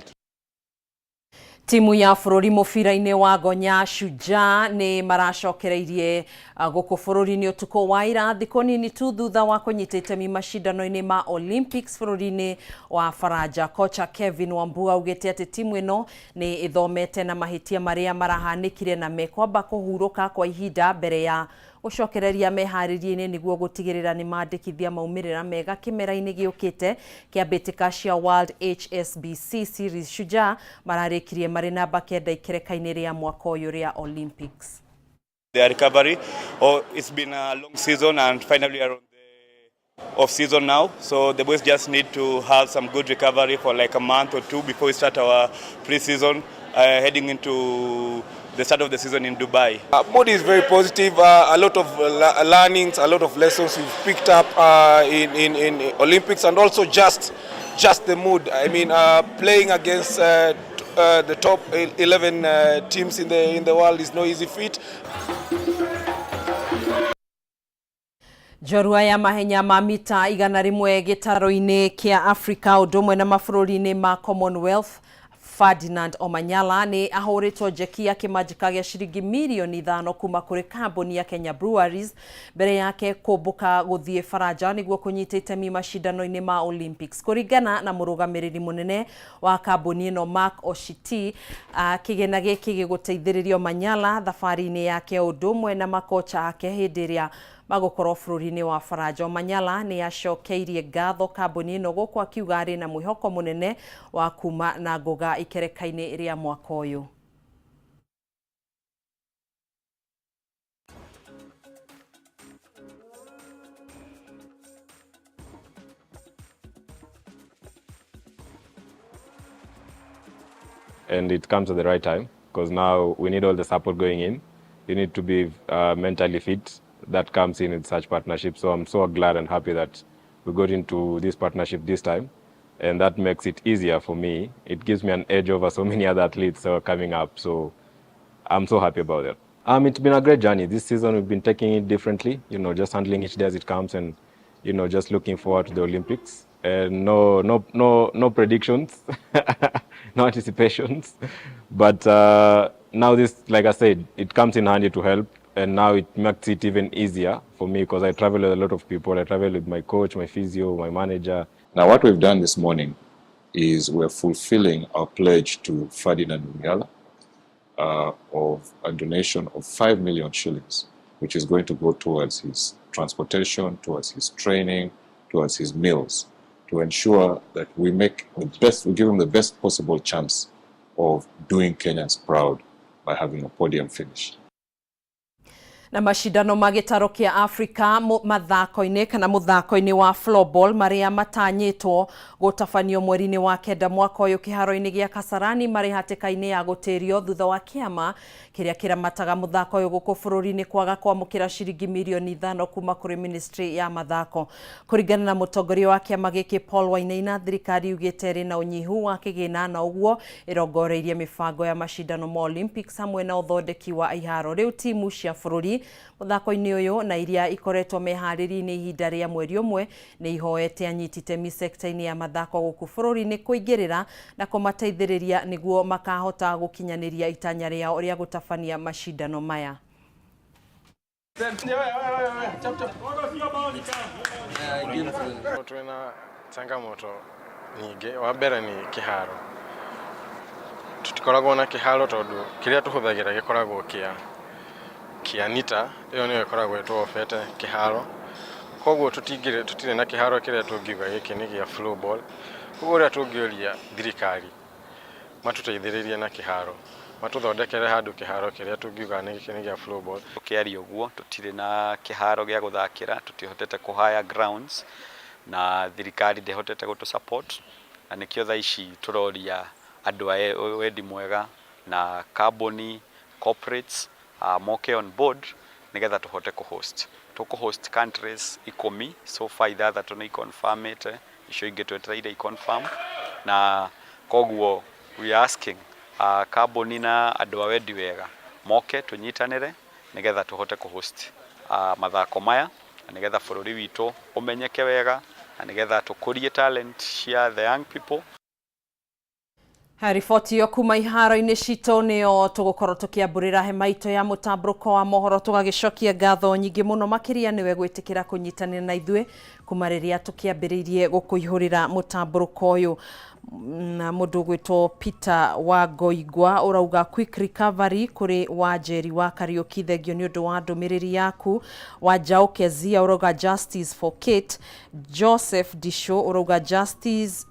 Timu ya bũrũri mũbira-inĩ wa Gonya Shujaa nĩ maracokereirie gũkũ bũrũri-inĩ ũtukũ wa ira thikũ nini tu thutha wa kũnyita itemi macindano-inĩ ma Olympics bũrũri-inĩ wa Faranja. Kocha Kevin Wambua augĩte atĩ timu ĩno nĩ ĩthomete na mahĩtia marĩa marahanĩkire na mekwamba kũhurũka kwa ihinda mbere ya gũcokereria meharĩria-inĩ nĩguo gũtigĩrĩra nĩ mandĩkithia maumĩrĩra mega kĩmera-inĩ gĩũkĩte kĩa mbĩtĩka cia World HSBC Series. Shujaa mararĩkirie marĩ namba 9 ikereka-inĩ rĩa mwaka ũyũ rĩa Olympics. Their recovery, it's been a long season and finally we are on the off season now, so the boys just need to have some good recovery for like a month or two before we start our pre-season, heading into the start of the season in Dubai. Mood is very positive. A lot of learnings, a lot of lessons we've picked up in Olympics, and also just the mood. I mean, playing against the top 11 teams in the world is no easy feat. Njorua ya mahenya ma mita 100 gĩtaro-inĩ kĩa Africa ũndũ ũmwe na mabũrũri-inĩ ma Commonwealth, Ferdinand Omanyala nĩ ahũrĩtwo JKIA kĩmanjĩka gĩa ciringi mirioni 5 kuma kũrĩ kambuni ya Kenya Breweries mbere yake kũmbũka gũthiĩ Faranja nĩguo kũnyita itemi macindano-inĩ ma Olympics. Kũringana na mũrũgamĩrĩri mũnene wa kambuni ĩno Mark Oshiti, kĩgĩna gĩkĩ gĩgũteithĩrĩria Omanyala thabarĩ-inĩ yake ũndũ ũmwe na makocha ake hĩndĩ ĩrĩa magũkorwo bũrũri-inĩ wa Faranja. Omanyala nĩ acokeirie ngatho kambuni ĩno gũkũ akiuga arĩ na mwĩhoko mũnene wa kuma na ngũga ikereka-inĩ rĩa mwaka ũyũ. And it comes at the right time because now we need all the support going in. You need to be mentally fit. That comes in with such partnerships. So I'm so glad and happy that we got into this partnership this time, and that makes it easier for me. It gives me an edge over so many other athletes who are coming up. So I'm so happy about it. It's been a great journey. This season we've been taking it differently, just handling each day as it comes, and just looking forward to the Olympics. And no predictions, no anticipations. But now this, like I said, it comes in handy to help. And now it makes it even easier for me because I travel with a lot of people. I travel with my coach, my physio, my manager. Now what we've done this morning is we're fulfilling our pledge to Ferdinand Omanyala of a donation of 5 million shillings, which is going to go towards his transportation, towards his training, towards his meals, to ensure that we make the best, we give him the best possible chance of doing Kenyans proud by having a podium finish. Na mashindano ma gĩtaro kĩa Africa mathako-inĩ kana mũthako-inĩ wa floorball marĩa matanyĩtwo gũtabanio mweri-inĩ wa kenda mwaka ũyũ kĩharo-inĩ gĩa Kasarani marĩ hatĩka-inĩ ya gũtĩrio thutha wa kĩama kĩrĩa kĩramataga mũthako ũyũ gũkũ bũrũri-inĩ kwaga kwamũkĩra ciringi mirioni 5 kuma kũrĩ ministry ya mathako. Kũringana na mũtongoria wa kĩama gĩkĩ Paul Wainaina, thirikari yugĩte ĩrĩ na ũnyihu wa kĩgĩna na ũguo ĩrongoreirie mĩbango ya mashindano ma Olympics hamwe na ũthondeki wa iharo. Rĩu timu cia bũrũri mũthako-inĩ ũyũ na iria ikoretwo meharĩria-inĩ ihinda rĩa mweri ũmwe nĩ ihoete anyiti itemi sekta-inĩ ya mathako gũkũ bũrũri-inĩ kũingĩrĩra na kũmateithĩrĩria nĩguo makahota gũkinyanĩria itanya rĩao rĩa gũtabania mashindano maya. Twina changamoto nyingĩ. Wa mbere nĩ kĩharo. Tutikoragwo na kĩharo tondũ kĩrĩa tũhũthagĩra gĩkoragwo kĩanita, ĩyo nĩyo ĩkoragwo ĩtũobete kĩharo. Koguo tũtirĩ na kĩharo kĩrĩa tũngiuga gĩkĩ nĩ gĩa floorball. Koguo ũrĩa tũngĩũria thirikari matũteithĩrĩrie na kĩharo, matũthondekere handũ kĩharo kĩrĩa tũngiuga nĩ gĩkĩ nĩ gĩa floorball. Ũkĩaria ũguo tũtirĩ na kĩharo gĩa gũthakĩra, tũtihotete kũhaya grounds na thirikari ndĩhotete gũtũ-support, na nĩkĩo thaa ici tũroria andũ a wendi mwega na kambuni corporates moke on board nigetha tũhote kũ-host. Tũkũ-host countries 10 so far ithathatũ nĩ confirmĩte, icio ingĩ twetereire confirm, na koguo we are asking kambuni na andũ a wendi wega moke tũnyitanĩre nigetha tũhote kũ-host mathako maya na nigetha bũrũri witũ ũmenyeke wega na nigetha tũkũrie talent cia the young people. Riboti yo kuma iharo-inĩ citũ nĩyo tũgũkorwo tũkĩambũrĩra hema itũ ya Mutamburuko Wa Mohoro, tũgagĩcokia ngatho nyingĩ mũno makĩria nĩwe gwĩtĩkĩra kũnyitanĩra na ithuĩ kuma rĩrĩa tũkĩambĩrĩirie gũkũihũrĩra mũtamburũko ũyũ. Na mũndũ gwĩtwo Peter wa Ngoigwa ũrauga quick recovery kũrĩ Wanjeri wa Kariũki, thengio nĩ ũndũ wa ndũmĩrĩri yaku. Wanjaũ Kezia ũrauga justice for Kate. Joseph Disho ũrauga justice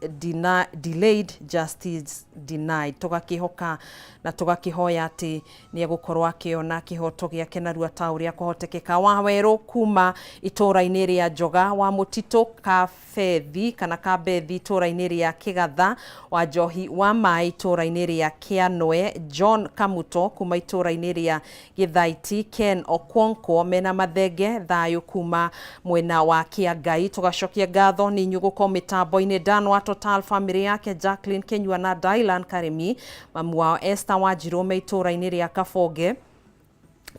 delayed, justice denied. Tũgakĩhoka na tũgakĩhoya atĩ nĩ egũkorwo akĩona kĩhoto gĩake narua ta ũrĩa kũhotekeka. Wawerũ kuma itũra-inĩ rĩa Njoga, wa Mũtitũ Kabethi kana Kabethi itũra-inĩ rĩa Kĩgatha, wa Njohi wa Mai itũra-inĩ rĩa Kĩanwe, John Kamuto kuma itũra-inĩ rĩa Gĩthaiti, Ken Okonkwo mena Mathenge, Thayũ kuma mwena wa Kĩangai. Tũgacokia ngatho nĩ inyuĩ gũkorwo mĩtambo-inĩ. Dan wa Total family yake Jacqueline Kenyua na Dylan Karemi, mamu wao Esther Wanjirũ me itũra-inĩ rĩa Kabonge,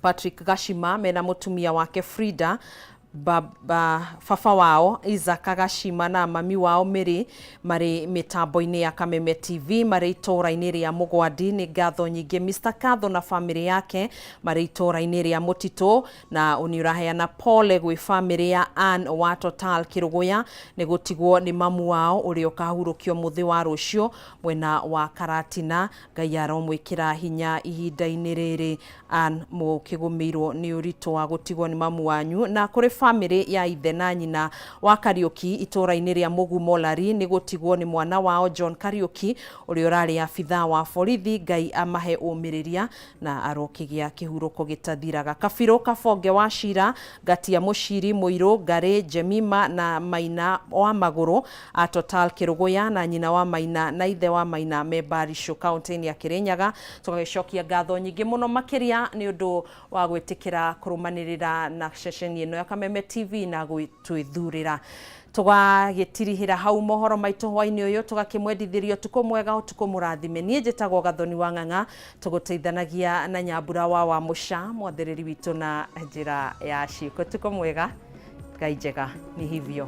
Patrick Gashima mena mũtumia wake Frida, baba wao Isaac Gashima na mami wao Mary marĩ mĩtambo-inĩ ya Kameme TV marĩ itũra-inĩ rĩa Mũgwandi. Nĩ ngatho nyingĩ Mr. Katho na family yake marĩ itũra-inĩ rĩa Mũtitũ, na ũnĩũraheana pole gwĩ family ya Ann wa Total Kĩrũgũya nĩ gũtigwo nĩ mamu wao ũrĩa ũkahurũkio mũthĩ wa rũciũ mwena wa Karatina. Ngai aromwĩkĩra hinya ihinda-inĩ rĩrĩ. Ann mũkĩgũmĩirwo nĩ ũritũ wa gũtigwo nĩ mamu wanyu. Na kũrĩ family ya ithe na nyina wa Kariũki itũra-inĩ rĩa Mũgumo Lari nĩ gũtigwo nĩ mwana wao John Kariũki ũrĩa ũrarĩ abithaa wa borithi. Ngai amahe ũmĩrĩria na arokĩgĩa kĩhurũko gĩtathiraga. Kabirũ Kabonge wa Cira, Gatia Mũciri Mũirũ, Ngarĩ Jemima na Maina wa Magũrũ a Total Kĩrũgũya, na nyina wa Maina na ithe wa Maina me Barisho kaunti-inĩ ya Kĩrĩnyaga. Tũgagĩcokia ngatho nyingĩ mũno makĩria nĩ ũndũ wa gwĩtĩkĩra kũrũmanĩrĩra na ceceni ĩno ya Kameme TV na gwĩtwĩthurĩra. Tũgagĩtirihĩra hau mohoro maitũ hwainĩ ũyũ, tũgakĩmwendithĩria ũtukũ mwega, ũtukũ mũrathime. Niĩ njĩtagwo Gathoni wa Ng'ang'a, tũgũteithanagia na Nyambura wa Mũca, mwathĩrĩri witũ na njĩra ya ciĩko. Ũtukũ mwega, Ngai njega, ni hivyo.